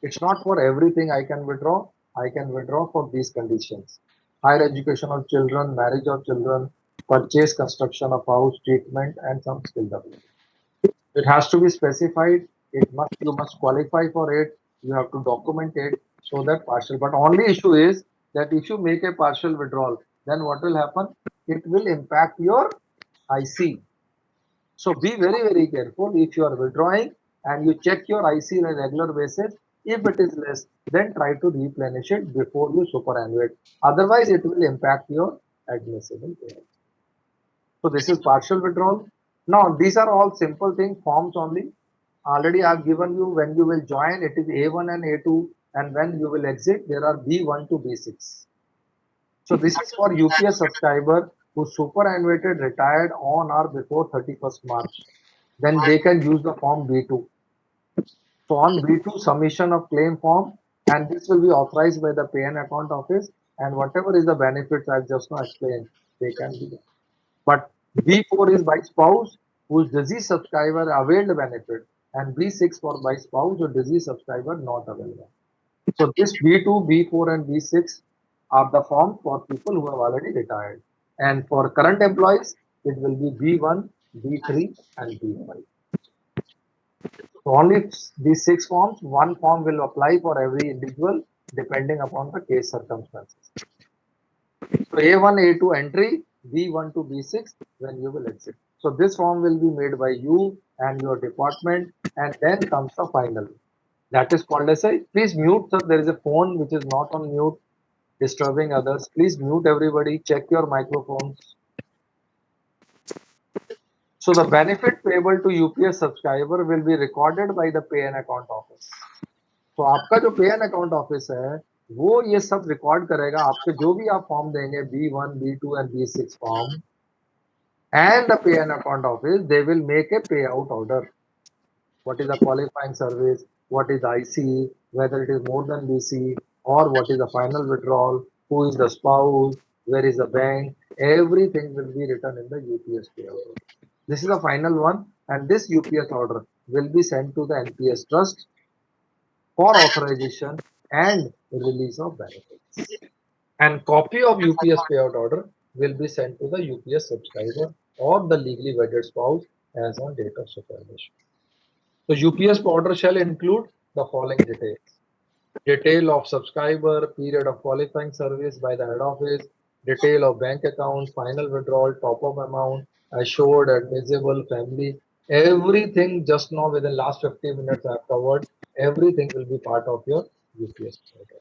It's not for everything I can withdraw. I can withdraw for these conditions: higher education of children, marriage of children, purchase, construction of house, treatment, and some skill development. It has to be specified. You must qualify for it. You have to document it so that partial. But only issue is that if you make a partial withdrawal, then what will happen? It will impact your IC. So be very, very careful if you are withdrawing and you check your IC on a regular basis. If it is less, then try to replenish it before you superannuate. Otherwise, it will impact your admissible payout. So this is partial withdrawal. Now, these are all simple things, forms only. Already I have given you when you will join, it is A1 and A2, and when you will exit, there are B1 to B6. So this is for UPS subscriber who superannuated retired on or before 31st March. Then they can use the form B2. So on B2, submission of claim form, and this will be authorized by the pay and account office, and whatever is the benefits I've just now explained, they can be done. But B4 is by spouse whose deceased subscriber availed the benefit, and B6 for by spouse or deceased subscriber not available. So this B2, B4, and B6 are the forms for people who have already retired. And for current employees, it will be B1, B3, and B5. So only these 6 forms, one form will apply for every individual depending upon the case circumstances. So A1, A2 entry, B1 to B6 when you will exit. So this form will be made by you and your department, and then comes the final. That is called as a, please mute, sir. There is a phone which is not on mute, disturbing others. Please mute everybody, check your microphones. So the benefit payable to UPS subscriber will be recorded by the pay and account office. तो आपका जो पे and account office है वो ये सब record करेगा आपके जो भी आप फॉर्म देंगे B1, B2 and B6 form, and the pay and account office, they will make a payout order. What is the qualifying service, what is IC, whether it is more than BC, or what is the final withdrawal, who is the spouse, where is the bank, everything will be written in the UPS payout order. This is the final one, and this UPS order will be sent to the NPS trust for authorization and release of benefits. And copy of UPS payout order will be sent to the UPS subscriber or the legally wedded spouse as on date of superannuation. So UPS order shall include the following details: detail of subscriber, period of qualifying service by the head office, detail of bank account, final withdrawal, top-up amount, assured, admissible, family, everything just now within last 50 minutes I have covered, everything will be part of your UPS order.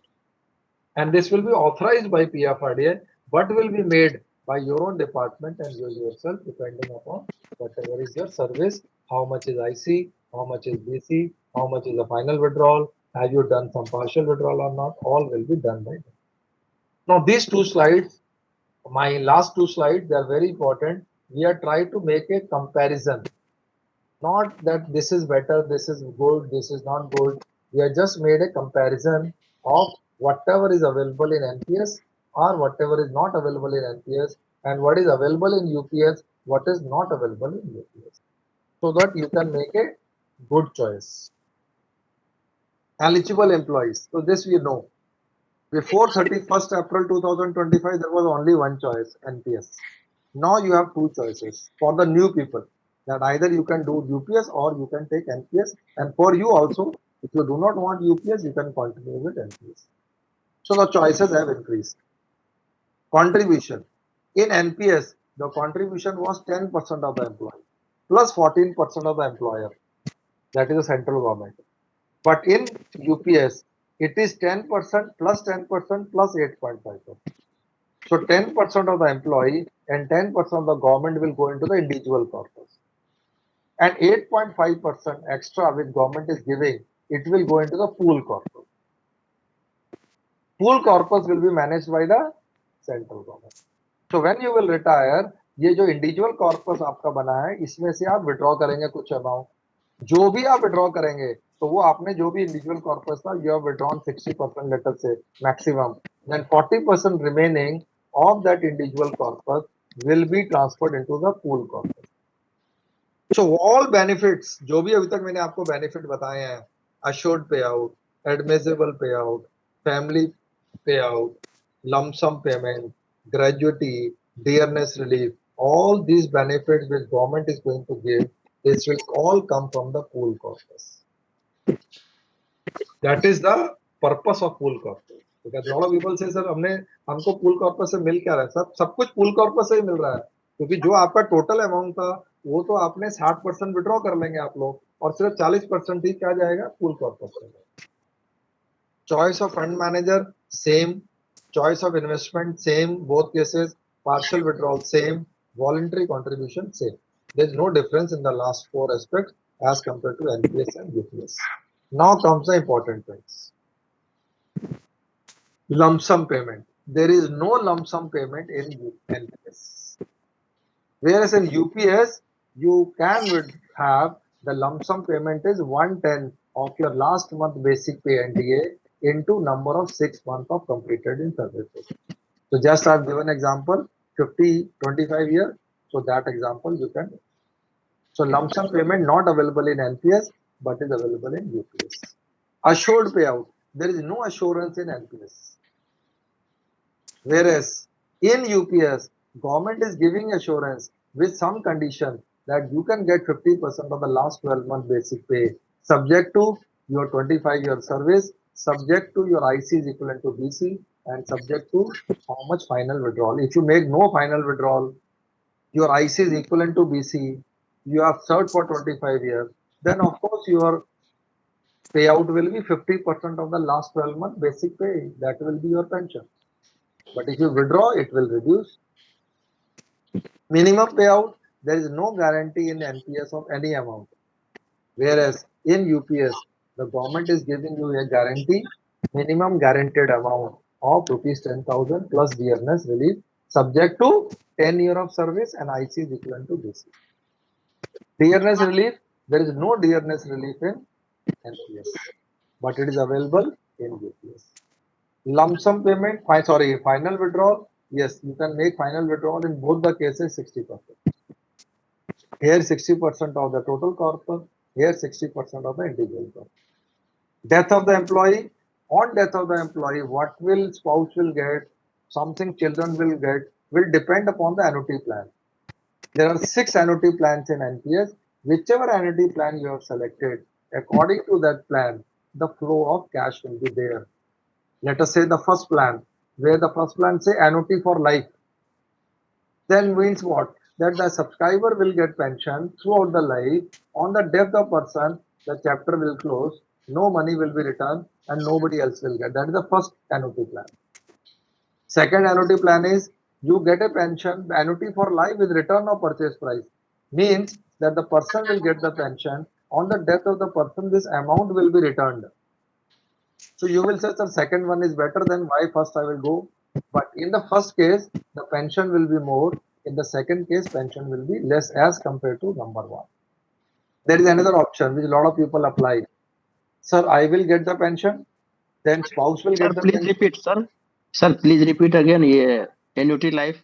And this will be authorized by PFRDA, but will be made by your own department and you yourself, depending upon whatever is your service, how much is IC, how much is BC, how much is the final withdrawal, have you done some partial withdrawal or not, all will be done by them. Now these two slides, my last two slides, they are very important. We are trying to make a comparison, not that this is better, this is good, this is not good. We have just made a comparison of whatever is available in NPS or whatever is not available in NPS, and what is available in UPS, what is not available in UPS, so that you can make a good choice. Eligible employees. So this we know. Before 31st April 2025, there was only one choice, NPS. Now you have two choices for the new people, that either you can do UPS or you can take NPS. And for you also, if you do not want UPS, you can continue with NPS. So the choices have increased. Contribution. In NPS, the contribution was 10% of the employee plus 14% of the employer. That is the central government. But in UPS, it is 10% plus 10% plus 8.5%. So 10% of the employee and 10% of the government will go into the individual corpus. And 8.5% extra which government is giving, it will go into the pool corpus. Pool corpus will be managed by the central government. So when you will retire, ये जो individual corpus आपका बना है इसमें से आप withdraw करेंगे कुछ अमाउंट, जो भी आप विड्रॉ करेंगे तो वो आपने जो भी इंडिविजुअल कॉर्पस था यू हैव विड्रॉन 60% लेटर से maximum, then 40% remaining of that individual corpus will be transferred into the pool corpus. So all benefits, जो भी अभी तक मैंने आपको benefit बताए हैं, assured payout, admissible payout, family payout, lump sum payment, gratuity, dearness relief, all these benefits which government is going to give, this will all come from the pool corpus. That is the purpose of pool corpus. Because a lot of people say, sir, हमको pool corpus से मिल क्या रहा है? सब कुछ pool corpus से ही मिल रहा है, क्योंकि जो आपका टोटल अमाउंट था वो तो आपने 60% विड्रॉ कर लेंगे आप लोग, और सिर्फ 40% ही क्या जाएगा pool corpus में. Choice of fund manager same, choice of investment same, both cases, partial withdrawal same, voluntary contribution same. There is no difference in the last four aspects as compared to NPS and UPS. Now comes the important things. Lump sum payment. There is no lump sum payment in NPS. Whereas in UPS, you can have the lump sum payment is 1/10 of your last month basic pay NTA into number of 6 months of completed in services. So just I've given example 50, 25 year. So that example you can. So lump sum payment not available in NPS but is available in UPS. Assured payout. There is no assurance in NPS. Whereas in UPS, government is giving assurance with some condition that you can get 50% of the last 12-month basic pay, subject to your 25-year service, subject to your IC is equivalent to BC, and subject to how much final withdrawal. If you make no final withdrawal, your IC is equivalent to BC, you have served for 25 years, then of course your payout will be 50% of the last 12-month basic pay. That will be your pension. But if you withdraw, it will reduce. Minimum payout, there is no guarantee in NPS of any amount. Whereas in UPS, the government is giving you a guarantee, minimum guaranteed amount of rupees 10,000 plus dearness relief, subject to 10 year of service and IC is equivalent to BC. Dearness relief, there is no dearness relief in NPS, but it is available in UPS. Lump sum payment, final withdrawal, yes, you can make final withdrawal in both the cases 60%. Here 60% of the total corpus, here 60% of the individual corpus. Death of the employee, on death of the employee, what will spouse will get, something children will get, will depend upon the annuity plan. There are 6 annuity plans in NPS. Whichever annuity plan you have selected, according to that plan, the flow of cash will be there. Let us say the first plan, where the first plan say annuity for life. Then means what? That the subscriber will get pension throughout the life. On the death of person, the chapter will close, no money will be returned, and nobody else will get. That is the first annuity plan. Second annuity plan is you get a pension, annuity for life with return of purchase price. Means that the person will get the pension. On the death of the person, this amount will be returned. So you will say, sir, second one is better than why first I will go. But in the first case, the pension will be more. In the second case, pension will be less as compared to number one. There is another option which a lot of people apply. Sir, I will get the pension. Then spouse will Sir, get the please pension. repeat, sir. Sir, please repeat again. ये annuity life.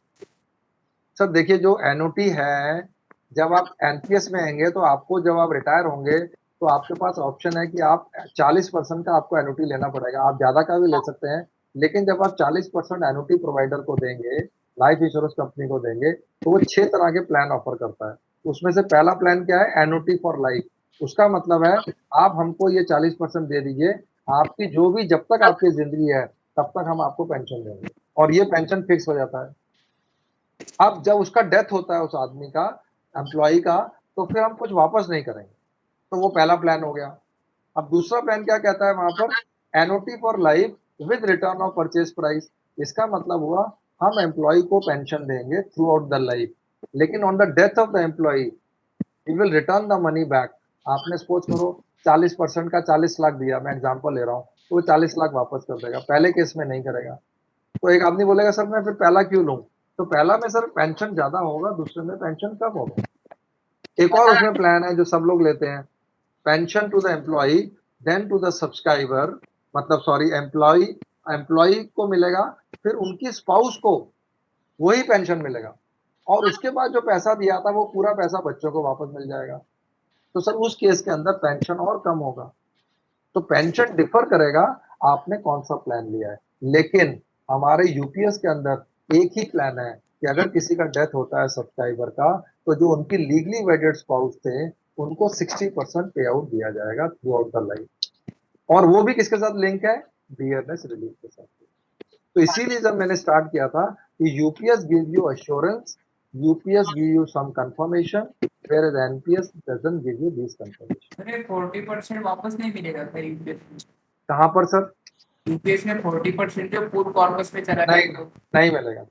Sir देखिए जो NOT है, जब आप NPS में आएंगे तो आपको जब आप रिटायर होंगे तो आपके पास ऑप्शन है कि आप 40% का आपको एनओटी लेना पड़ेगा। आप ज्यादा का भी ले सकते हैं, लेकिन जब आप 40% एनओटी प्रोवाइडर को देंगे, लाइफ इंश्योरेंस कंपनी को देंगे, तो वो 6 तरह के प्लान ऑफर करता है। उसमें से पहला प्लान क्या है? NOT for life. उसका मतलब है आप हमको ये 40% दे दीजिए, आपकी जो भी जब तक आपकी जिंदगी है तब तक हम आपको पेंशन देंगे, और ये पेंशन फिक्स हो जाता है। अब जब उसका डेथ होता है उस आदमी का, एम्प्लॉय का, तो फिर हम कुछ वापस नहीं करेंगे। तो वो पहला प्लान हो गया। अब दूसरा प्लान क्या कहता है वहां पर? Annuity for life with return of purchase price. इसका मतलब हुआ हम एम्प्लॉय को पेंशन देंगे थ्रू आउट द लाइफ, लेकिन on the death of the employ we will return the money back. आपने सपोज करो 40% का 40 लाख दिया, मैं एग्जांपल ले रहा हूँ, तो वो 40 लाख वापस कर देगा। पहले केस में नहीं करेगा। तो एक आदमी बोलेगा सर मैं फिर पहला क्यों लूं? तो पहला में सर पेंशन ज्यादा होगा, दूसरे में पेंशन कम होगा। एक और उसमें प्लान है जो सब लोग लेते हैं, pension to the employ then to the subscriber, मतलब सॉरी एम्प्लॉय को मिलेगा, फिर उनकी स्पाउस को वही पेंशन मिलेगा, और उसके बाद जो पैसा दिया था वो पूरा पैसा बच्चों को वापस मिल जाएगा। तो सर उस केस के अंदर पेंशन और कम होगा। तो पेंशन डिफर करेगा आपने कौन सा प्लान लिया है, लेकिन हमारे यूपीएस के अंदर एक ही प्लान है कि अगर किसी का डेथ होता है सब्सक्राइबर का, तो जो उनकी लीगली वेडेड स्पाउस थे उनको 60% पे आउट दिया जाएगा थ्रू आउट द लाइफ, और वो भी किसके साथ लिंक है? डियरनेस रिलीफ के साथ। तो इसीलिए जब मैंने स्टार्ट किया था कि UPS give you assurance, UPS give you some confirmation, whereas NPS doesn't give you these confirmation। अरे 40% वापस नहीं मिलेगा सर यूपीएस में? कहाँ पर सर? यूपीएस में 40% जो पूर्ण कॉर्पस में चला नहीं, गया नहीं मिलेगा।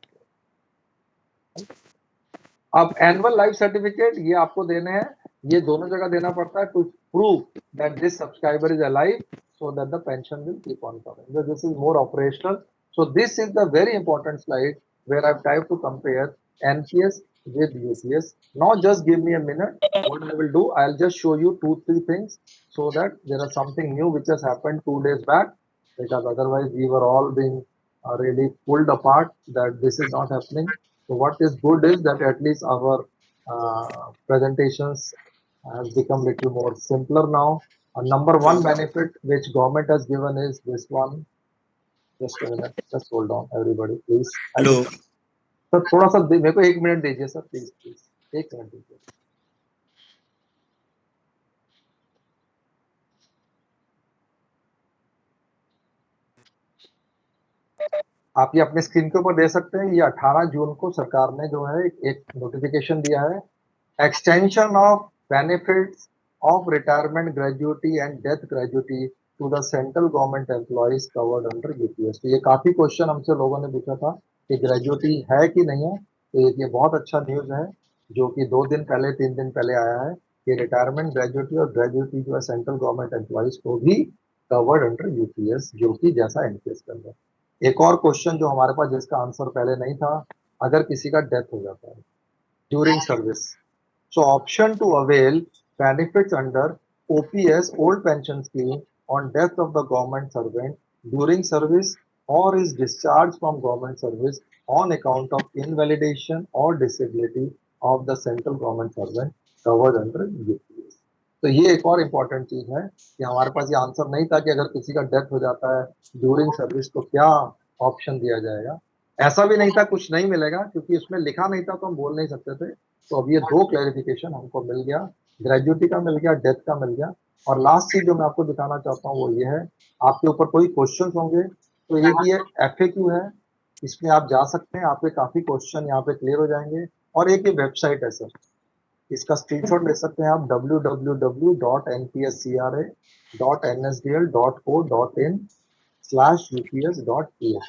अब एनुअल लाइफ सर्टिफिकेट ये आपको देने हैं, ये दोनों जगह देना पड़ता है to prove that this subscriber is alive, so that the pension will keep on coming. So this is more operational. So this is the very important slide where I've tried to compare NPS with UPS. Now just give me a minute. What I will do, I'll just show you 2-3 things so that there is something new which has happened 2 days back, because otherwise we were all being really pulled apart that this is not happening. So what is good is that at least our presentations has become little more simpler now. Number one benefit which government has given is this one. Just a minute, just hold on everybody please. Hello sir थोड़ा सा मेरे को 1 minute दीजिए sir please please 1 minute दीजिए. आप ये अपने screen के ऊपर दे सकते हैं. ये 18 जून को सरकार ने जो है एक नोटिफिकेशन दिया है, extension of benefits of retirement gratuity and death gratuity to the central government employees covered under UPS. तो ये काफी क्वेश्चन हमसे लोगों ने पूछा था कि ग्रेजुएटी है कि नहीं है. तो ये बहुत अच्छा न्यूज है जो कि 2 दिन पहले 3 दिन पहले आया है कि रिटायरमेंट ग्रेजुएटी और ग्रेजुएटी जो है सेंट्रल गवर्नमेंट एम्प्लॉइज को भी कवर्ड अंडर यूपीएस, जो कि जैसा एनपीएस के अंदर. एक और क्वेश्चन जो हमारे पास जिसका आंसर पहले नहीं था, अगर किसी का डेथ हो जाता है during service, so option to avail benefits under OPS, old pension scheme, on death of the government servant during service or is discharged from government service on account of invalidation or disability of the central government servant covered under UPS. तो ये एक और important चीज है कि हमारे पास ये answer नहीं था कि अगर किसी का डेथ हो जाता है ड्यूरिंग सर्विस तो क्या ऑप्शन दिया जाएगा. ऐसा भी नहीं था कुछ नहीं मिलेगा, क्योंकि उसमें लिखा नहीं था तो हम बोल नहीं सकते थे. तो अब ये 2 क्लैरिफिकेशन हमको मिल गया, ग्रेजुएटी का मिल गया, डेथ का मिल गया. और लास्ट चीज जो मैं आपको दिखाना चाहता हूँ वो ये है, आपके ऊपर कोई क्वेश्चन होंगे तो एक ये FAQ है, इसमें आप जा सकते हैं, आपके काफी क्वेश्चन यहाँ पे क्लियर हो जाएंगे. और एक ये वेबसाइट है सर, इसका स्क्रीनशॉट ले सकते हैं आप www.npscra.nsdl.co.in/ups.ph.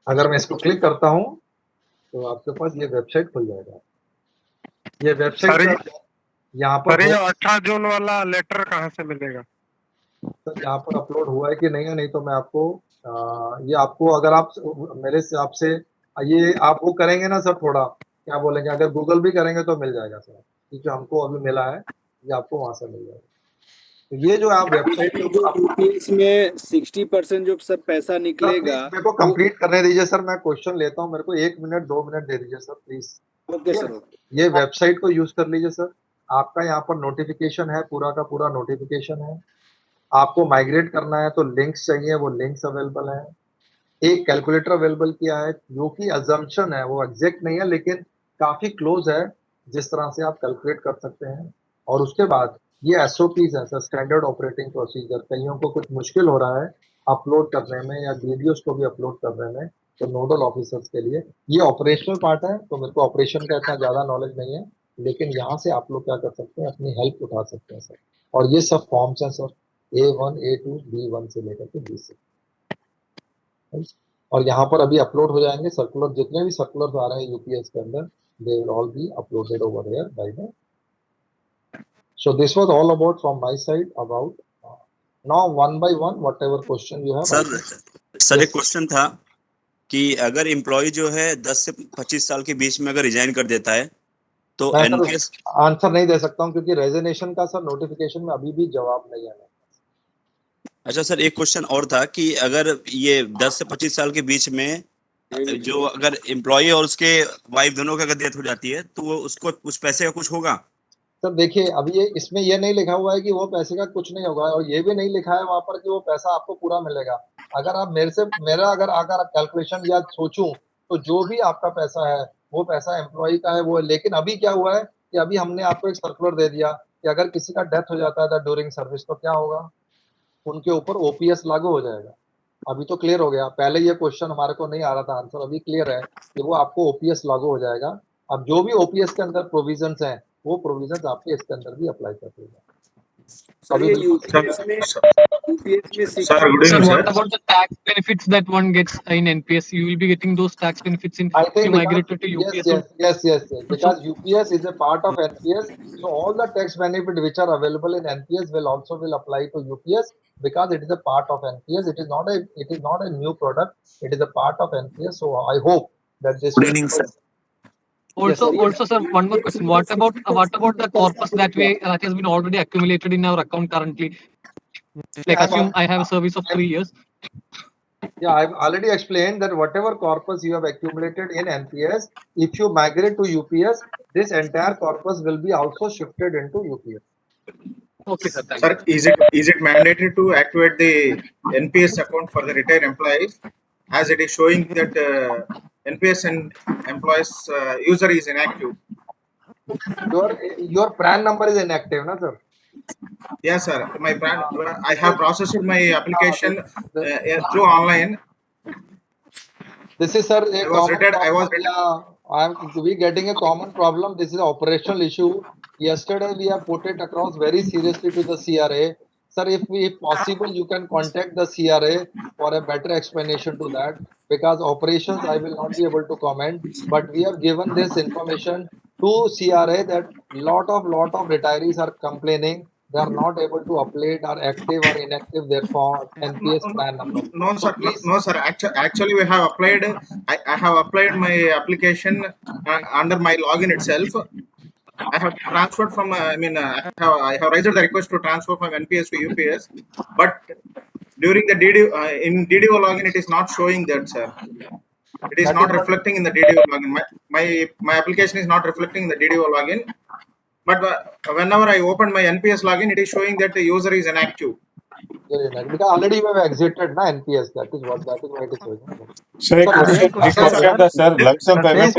अगर मैं इसको क्लिक करता हूँ तो आपके पास ये वेबसाइट खुल जाएगा. ये वेबसाइट यहाँ पर 18 जून वाला लेटर कहाँ से मिलेगा? सर यहाँ पर अपलोड हुआ है कि नहीं है, नहीं तो मैं आपको ये आपको अगर आप मेरे से आपसे ये आप वो करेंगे ना सर, थोड़ा क्या बोलेंगे, अगर गूगल भी करेंगे तो मिल जाएगा सर, क्योंकि हमको अभी मिला है, ये आपको वहां से मिल जाएगा. तो ये जो आप वेबसाइट यूपीएस में 60% जो सर पैसा निकलेगा, मेरे को कंप्लीट करने दीजिए सर, मैं क्वेश्चन लेता हूँ, मेरे को 1 मिनट 2 मिनट दे दीजिए सर प्लीज. Okay sir. ये वेबसाइट को यूज कर लीजिए सर. आपका यहाँ पर नोटिफिकेशन है, पूरा का पूरा नोटिफिकेशन है. आपको माइग्रेट करना है तो लिंक्स चाहिए, वो लिंक्स अवेलेबल है. एक कैलकुलेटर अवेलेबल किया है जो कि अजम्पशन है, वो एग्जैक्ट नहीं है लेकिन काफी क्लोज है जिस तरह से आप कैलकुलेट कर सकते हैं. और उसके बाद ये SOPs है सर, स्टैंडर्ड ऑपरेटिंग प्रोसीजर. कईयों को कुछ मुश्किल हो रहा है अपलोड करने में या वीडियोस को भी अपलोड करने में, तो नोडल ऑफिसर्स के लिए ये ऑपरेशनल पार्ट है. तो मेरे को ऑपरेशन का इतना ज्यादा नॉलेज नहीं है, लेकिन यहाँ से आप लोग क्या कर सकते हैं, अपनी हेल्प उठा सकते हैं सर. और ये सब फॉर्म्स हैं सर, A1, A2, B1 से लेकर के B6. और यहाँ पर अभी अपलोड हो जाएंगे सर्कुलर, जितने भी सर्कुलर आ रहे हैं यूपीएस के अंदर, they will all be uploaded over here by the. So this was all about from my side about now one by one whatever question you have. Sir एक question था कि अगर एम्प्लॉय जो है 10 से 25 साल के बीच में अगर रिजाइन कर देता है तो एनपीएस आंसर नहीं दे सकता हूँ, क्योंकि रेजिग्नेशन का सर नोटिफिकेशन में अभी भी जवाब नहीं आया. अच्छा सर, एक क्वेश्चन और था कि अगर ये 10 से 25 साल के बीच में जो अगर एम्प्लॉय और उसके वाइफ दोनों का अगर डेथ हो जाती है तो वो उसको उस पैसे का कुछ होगा? सर देखिए, अभी ये इसमें ये नहीं लिखा हुआ है कि वो पैसे का कुछ नहीं होगा, और ये भी नहीं लिखा है वहां पर कि वो पैसा आपको पूरा मिलेगा. अगर आप मेरा अगर कैलकुलेशन या सोचूं तो जो भी आपका पैसा है वो पैसा एम्प्लॉय का है वो. लेकिन अभी क्या हुआ है कि अभी हमने आपको एक सर्कुलर दे दिया कि अगर किसी का डेथ हो जाता है ड्यूरिंग सर्विस तो क्या होगा, उनके ऊपर OPS लागू हो जाएगा. अभी तो क्लियर हो गया, पहले ये क्वेश्चन हमारे को नहीं आ रहा था आंसर, अभी क्लियर है कि वो आपको OPS लागू हो जाएगा. अब जो भी OPS के अंदर प्रोविजंस हैं वो प्रोविजंस आपके इसके अंदर भी अप्लाई कर देगा. Sir, UPS में Sir, what about the tax benefits that one gets in NPS? You will be getting those tax benefits in I if you think migrated to UPS. yes. Because UPS is a part of NPS, so all the tax benefit which are available in NPS will apply to UPS because it is a part of NPS. It is not a new product. It is a part of NPS. So I hope that this. Good evening, sir. Also, sir, one more question. What about the corpus that has been already accumulated in our account currently? Like, assume I have a service of 3 years. Yeah, I've already explained that whatever corpus you have accumulated in NPS, if you migrate to UPS, this entire corpus will be also shifted into UPS. Okay, sir. Thank Sir, is it mandatory to activate the NPS account for the retired employees, as it is showing that NPS and employees user is inactive? Your PRAN number is inactive, na sir? Yes, sir. My brand, I have processed my application through online. This is, sir, a I was common retired. I was problem. We getting a common problem. This is an operational issue. Yesterday we have put it across very seriously to the CRA. Sir, if possible, you can contact the CRA for a better explanation to that, because operations I will not be able to comment. But we have given this information to CRA that lot of retirees are complaining they are not able to update or active or inactive their NPS plan number. No, So sir. please, No, sir. Actually, we have applied. I have applied my application under my login itself. I have transferred from. I have raised the request to transfer from NPS to UPS, but during the DDO in DDO login, it is not showing that, sir. It is that not is what reflecting in the DDO login. My application is not reflecting in the DDO login. But whenever I open my NPS login, it is showing that the user is inactive. because already you have exited na NPS. That is why it is showing. Sir, a question, sir. Lump sum payment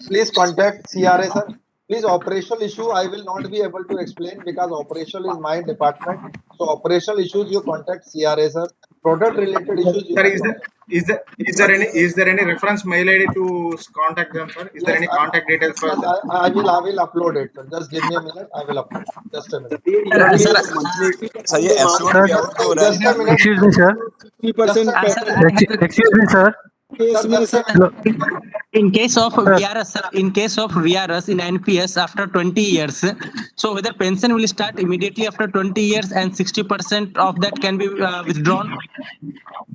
Please contact CRA, sir. Please, operational issue I will not be able to explain because operational is my department. So operational issues you contact CRA, sir. Product related issues you Sir, can contact. is there any reference mail ID to contact them, sir? Is there any contact details for them? I will upload it, sir. Just give me a minute. I will upload. Just a minute. Sir ये F1 पे out क्यों हो रहा Just a है? minute. Excuse me, sir. 50% Excuse me, sir. Sir, just a minute. In case of Sir. VRS in NPS after 20 years, so whether pension will start immediately after 20 years and 60% of that can be withdrawn?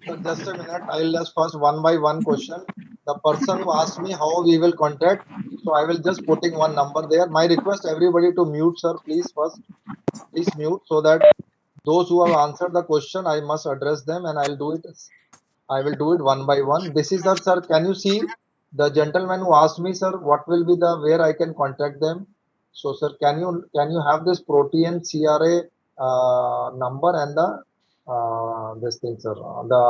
Sir, just a minute. I will just first one by one question. The person who asked me how we will contact, so I will just putting one number there. My request everybody to mute, sir. Please mute so that those who have answered the question, I must address them and I will do it one by one. This is sir. Can you see the gentleman who asked me, sir, what will be the where I can contact them? So, sir, can you have this Protean CRA number and the this thing, sir? The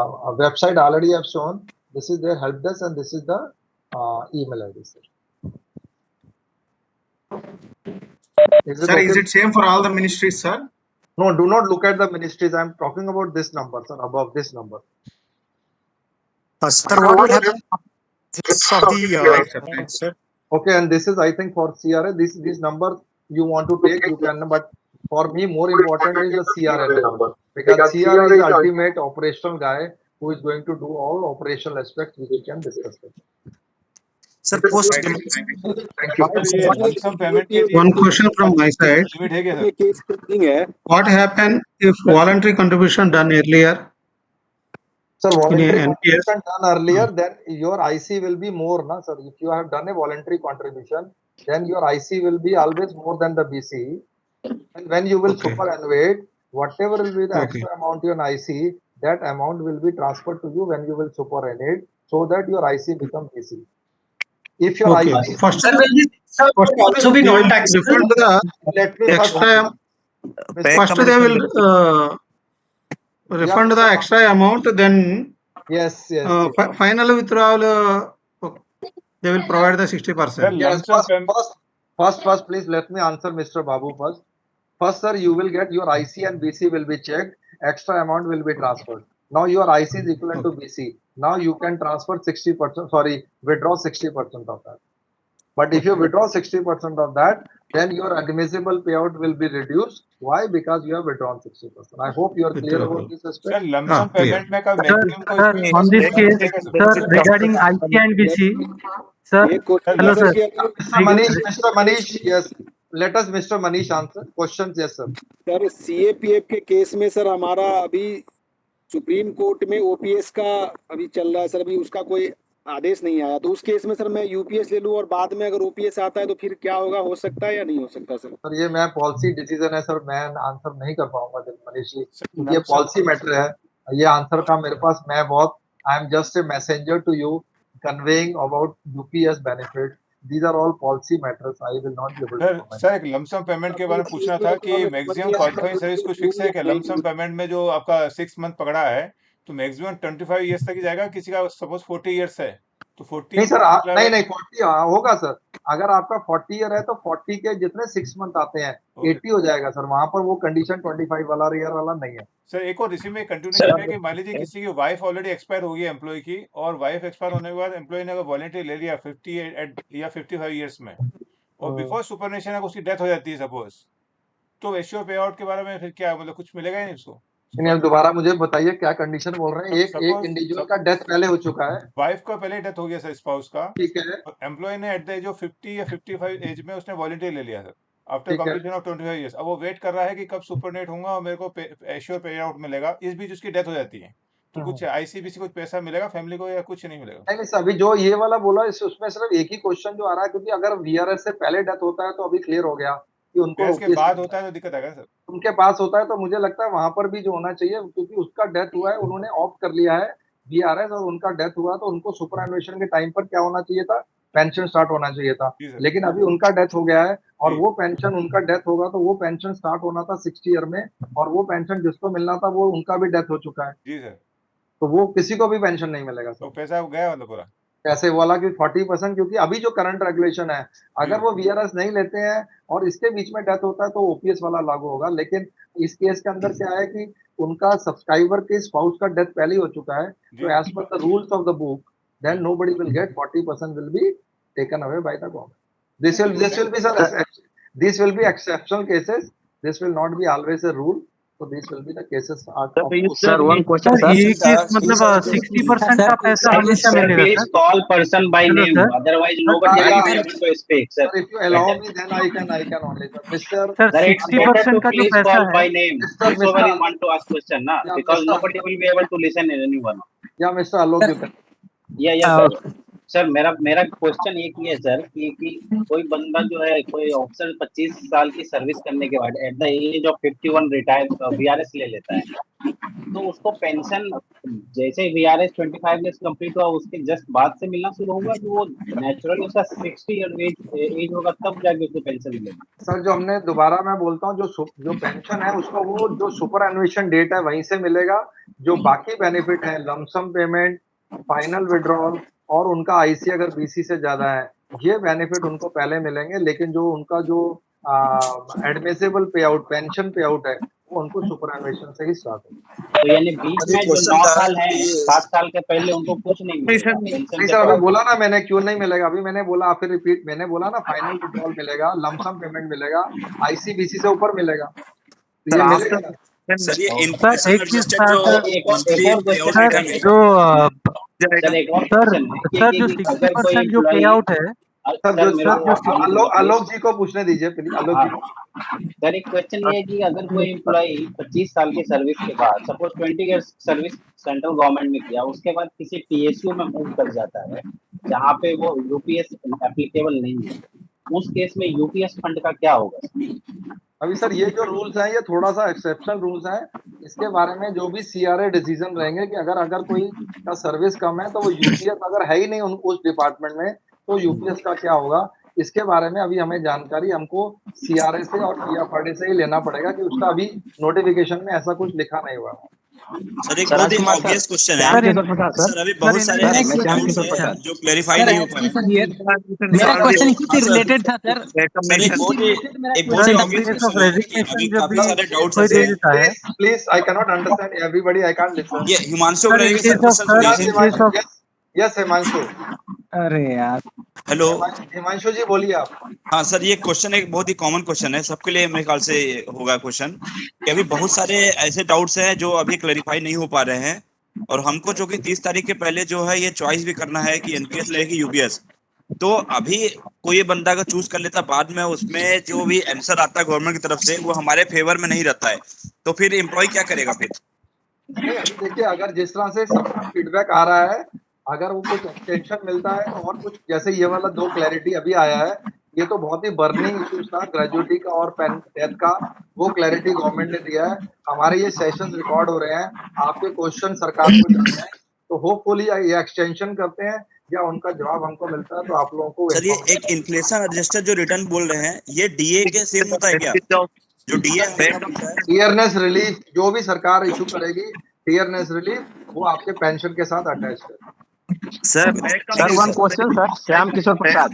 website already have shown. This is their help desk and this is the email ID, sir. Sir, is it same for all the ministries, sir? No, do not look at the ministries. I am talking about this number, sir, above this number. Sir, what happened of the Okay, and this is, I think, for CRA. This number you want to take, you can. But for me, more important is the CRA number, because CRA is the ultimate operational guy who is going to do all operational aspects which we can discuss with. Sir, post Thank you. One question from my side. What happened if voluntary contribution done earlier? Sir, voluntary NPS? contribution done earlier, then your IC will be more, na, sir. If you have done a voluntary contribution, then your IC will be always more than the BC. And when you will superannuate, whatever will be the extra amount in IC, that amount will be transferred to you when you will superannuate, so that your IC becomes BC. If your IC First also be non-taxable. Let me Extra. First they will refund the extra amount, then yes. Final withdrawal they will provide the 60%. Yes, first, please let me answer Mr. Babu first. First, sir, you will get your IC and BC will be checked. Extra amount will be transferred. Now your IC is equivalent to BC. Now you can transfer 60%. Sorry, withdraw 60% of that. But if you withdraw 60% of that, then your admissible payout will be reduced. Why? Because you have withdrawn 60%. I hope you are clear about this aspect. Sir, on this case, sir, regarding IC and BC, sir, hello, sir. Mr. Manish, yes. Let us, Mr. Manish, answer questions. Yes, sir. Sir CAPF के case में sir हमारा अभी supreme court में OPS का अभी चल रहा है सर, अभी उसका कोई आदेश नहीं आया, तो उस केस में सर मैं यूपीएस ले लूं और बाद में अगर ओपीएस आता है तो फिर क्या होगा, हो सकता है या नहीं हो सकता सर? सर ये मैं पॉलिसी डिसीजन है सर, मैं आंसर नहीं कर पाऊंगा मनीष जी, क्योंकि ये पॉलिसी मैटर है। ये आंसर का मेरे पास, मैं बहुत, I am just a messenger to you conveying about UPS benefit. These are all policy matters, I will not be able to comment. Sir एक लमसम पेमेंट के बारे में पूछना था कि मैक्सिमम क्वालिफाइंग सर्विस कुछ फिक्स है क्या? लमसम पेमेंट में जो आपका 6 मंथ पकड़ा है तो मैक्सिमम 25 ईयर्स तक ही जाएगा, किसी का सपोज 40 ईयर्स है तो 40 नहीं सर, नहीं 40 होगा सर। अगर आपका 40 ईयर है तो 40 के जितने 6 मंथ आते हैं 80 हो जाएगा सर। वहां पर वो कंडीशन 25 वाला ईयर वाला नहीं है सर। एक और इसी में कंटिन्यूशन है कि मान लीजिए किसी की वाइफ ऑलरेडी एक्सपायर हो गई है एम्प्लॉय की, और वाइफ एक्सपायर होने के बाद एम्प्लॉय ने अगर वॉलंटरी ले लिया 50 या 55 ईयर्स में, और बिफोर सुपरनेशन अगर उसकी डेथ हो जाती है सपोज, तो एश्योर पे आउट के बारे में फिर क्या, मतलब कुछ मिलेगा ही नहीं उसको? नहीं, अब दोबारा मुझे बताइए क्या कंडीशन बोल रहे हैं। एक इंडिविजुअल का डेथ पहले हो चुका है, वाइफ का पहले डेथ हो गया सर, स्पाउस का, ठीक है, एम्प्लॉय ने एट द एज ऑफ 50 या 55 एज में उसने वॉलंटरी ले लिया सर, आफ्टर ठीक है। Completion of 25 years. अब वो वेट कर रहा है कि कब सुपरनेट होगा और मेरे को एश्योर पे आउट मिलेगा। इस बीच उसकी डेथ हो जाती है, तो कुछ आईसीबीसी कुछ पैसा मिलेगा फैमिली को या कुछ नहीं मिलेगा? नहीं सर, अभी जो ये वाला बोला उसमें सिर्फ एक ही क्वेश्चन जो आ रहा है, क्योंकि अगर वीआरएस से पहले डेथ होता है तो अभी क्लियर हो गया कि उनको इसके बाद होता है तो दिक्कत आएगा सर। उनके पास होता है तो मुझे लगता है वहां पर भी जो होना चाहिए, क्योंकि उसका डेथ हुआ है, उन्होंने ऑप्ट कर लिया है वीआरएस और उनका डेथ हुआ, तो उनको सुपरएनुएशन के टाइम पर क्या होना चाहिए था, पेंशन स्टार्ट होना चाहिए था। लेकिन अभी उनका डेथ हो गया है और वो पेंशन, उनका डेथ होगा तो वो पेंशन स्टार्ट होना था 60 ईयर में, और वो पेंशन जिसको मिलना था वो उनका भी डेथ हो चुका है, जी सर। तो वो किसी को भी पेंशन नहीं मिलेगा सर। तो पैसा गया मतलब पूरा पैसे वाला की 40%, क्योंकि अभी जो करंट रेगुलेशन है, अगर वो वीआरएस नहीं लेते हैं और इसके बीच में डेथ होता है तो ओपीएस वाला लागू होगा। लेकिन इस केस के अंदर क्या है कि उनका सब्सक्राइबर के स्पाउस का डेथ पहले ही हो चुका है, तो as per the rules of the book then nobody will get 40% will be taken away by the government. This will be sir, this will be exceptional cases, this will not be always a rule, so these will be the cases Sir, one question, sir. ये case मतलब 60% का पैसा हमेशा मिलेगा Please sir? call person by name, otherwise nobody will be able to speak, sir. if you allow me then I can only sir. Mr. Sir Sir, it's 60% का जो please पैसा call by है, name. Mr. Whosoever you want to ask question, na, Yeah, because Mr. nobody will be able to listen in anyone. Yeah, Mr. Alok, you can. Yeah, sir. Sir मेरा question एक ही है sir कि कोई बंदा जो है, कोई ऑफिसर 25 साल की सर्विस करने के बाद at the age of 51 retire VRS ले लेता है, तो उसको पेंशन जैसे वीआरएस 25 इयर्स कंप्लीट हुआ उसके जस्ट बाद से मिलना शुरू होगा, कि वो नेचुरली उसका 60 ईयर एज होगा तब जाके उसको पेंशन मिलेगी? सर जो हमने, दोबारा मैं बोलता हूँ, जो पेंशन है उसको वो जो सुपर एनुएशन डेट है वहीं से मिलेगा। जो बाकी बेनिफिट है, लमसम पेमेंट, फाइनल विड्रॉल और उनका आईसी अगर बीसी से ज्यादा है, ये बेनिफिट उनको पहले मिलेंगे। लेकिन जो उनका जो एडमिसिबल पे आउट, पेंशन पे आउट है, वो उनको सुपर एनुएशन से ही स्टार्ट होगा। तो यानी बीच में जो 9 साल है, 7 साल के पहले उनको कुछ नहीं मिलेगा पेंशन नहीं के सर, अभी तौर बोला ना मैंने, क्यों नहीं मिलेगा, अभी मैंने बोला, फिर रिपीट, मैंने बोला ना फाइनल विड्रॉल मिलेगा, लमसम पेमेंट मिलेगा, आईसीबीसी से ऊपर मिलेगा, तो ये मिलेगा ना। सर ये सर इन्फ्लेशन एक चीज एडजस्टेड जो मंथली पे आउट सर रिटर्न जो सर एक और सर क्वेश्चन है सर जो कि अगर कोई 60% जो पे एम्प्लॉई आउट है, सर जो आलोक जी को पूछने दीजिए प्लीज, आलोक जी को। सर एक क्वेश्चन ये है कि अगर कोई एम्प्लॉई 25 साल की सर्विस के बाद, suppose 20 years service central government में किया, उसके बाद किसी पीएसयू में मूव कर जाता है जहाँ पे वो यूपीएस एप्लीकेबल नहीं है, उस केस में यूपीएस फंड का क्या होगा? अभी सर ये जो रूल्स हैं ये थोड़ा सा एक्सेप्शनल रूल्स हैं, इसके बारे में जो भी सीआरए डिसीजन रहेंगे कि अगर कोई का सर्विस कम है तो वो यूपीएस अगर है ही नहीं उस डिपार्टमेंट में, तो यूपीएस का क्या होगा, इसके बारे में अभी हमें जानकारी हमको सीआरए से और पीएफआरडी से ही लेना पड़ेगा, कि उसका अभी नोटिफिकेशन में ऐसा कुछ लिखा नहीं हुआ है। सर एक बहुत ही ऑब्वियस क्वेश्चन है सर, अभी बहुत सारे ऐसे डाउट्स हैं जो क्लैरिफाई नहीं हो पाए। मेरा क्वेश्चन इसी से रिलेटेड था सर। सर एक बहुत ही ऑब्वियस क्वेश्चन है कि अभी काफी सारे डाउट्स हैं। Please I can not understand everybody, I can't listen. ये हिमांशु रहेगा सर, क्वेश्चन यस हिमांशु। अरे यार, हेलो हिमांशु जी बोलिए आप। हाँ सर, ये क्वेश्चन एक बहुत ही कॉमन क्वेश्चन है, सबके लिए मेरे ख्याल से होगा क्वेश्चन, कि अभी बहुत सारे ऐसे डाउट्स हैं जो अभी क्लैरिफाई नहीं हो पा रहे हैं, और हमको जो कि 30 तारीख के पहले जो है ये चॉइस भी करना है कि एनपीएस लेगा कि यूपीएस। तो अभी कोई बंदा अगर चूज कर लेता, बाद में उसमें जो भी आंसर आता है गवर्नमेंट की तरफ से वो हमारे फेवर में नहीं रहता है, तो फिर एम्प्लॉय क्या करेगा फिर? देखिए, अगर जिस तरह से सबका फीडबैक आ रहा है, अगर वो कुछ एक्सटेंशन मिलता है तो और कुछ, जैसे ये वाला 2 क्लैरिटी अभी आया है, ये तो बहुत ही बर्निंग इश्यूज था ग्रेजुएटी का और डेथ का, वो क्लैरिटी गवर्नमेंट ने दिया है। हमारे ये सेशंस रिकॉर्ड हो रहे हैं, आपके क्वेश्चन सरकार को जा रहे हैं, तो होपफुली ये एक्सटेंशन करते हैं या उनका जवाब हमको मिलता है तो आप लोगों को सर ये एक इन्फ्लेशन एडजस्टर जो रिटर्न बोल रहे हैं, ये डीए के सेम होता है क्या? जो डीए टियरनेस रिलीफ जो भी सरकार इशू करेगी, टियरनेस रिलीफ वो आपके पेंशन के साथ अटैच्ड है। Sir one question sir, Shyam Kishore Prasad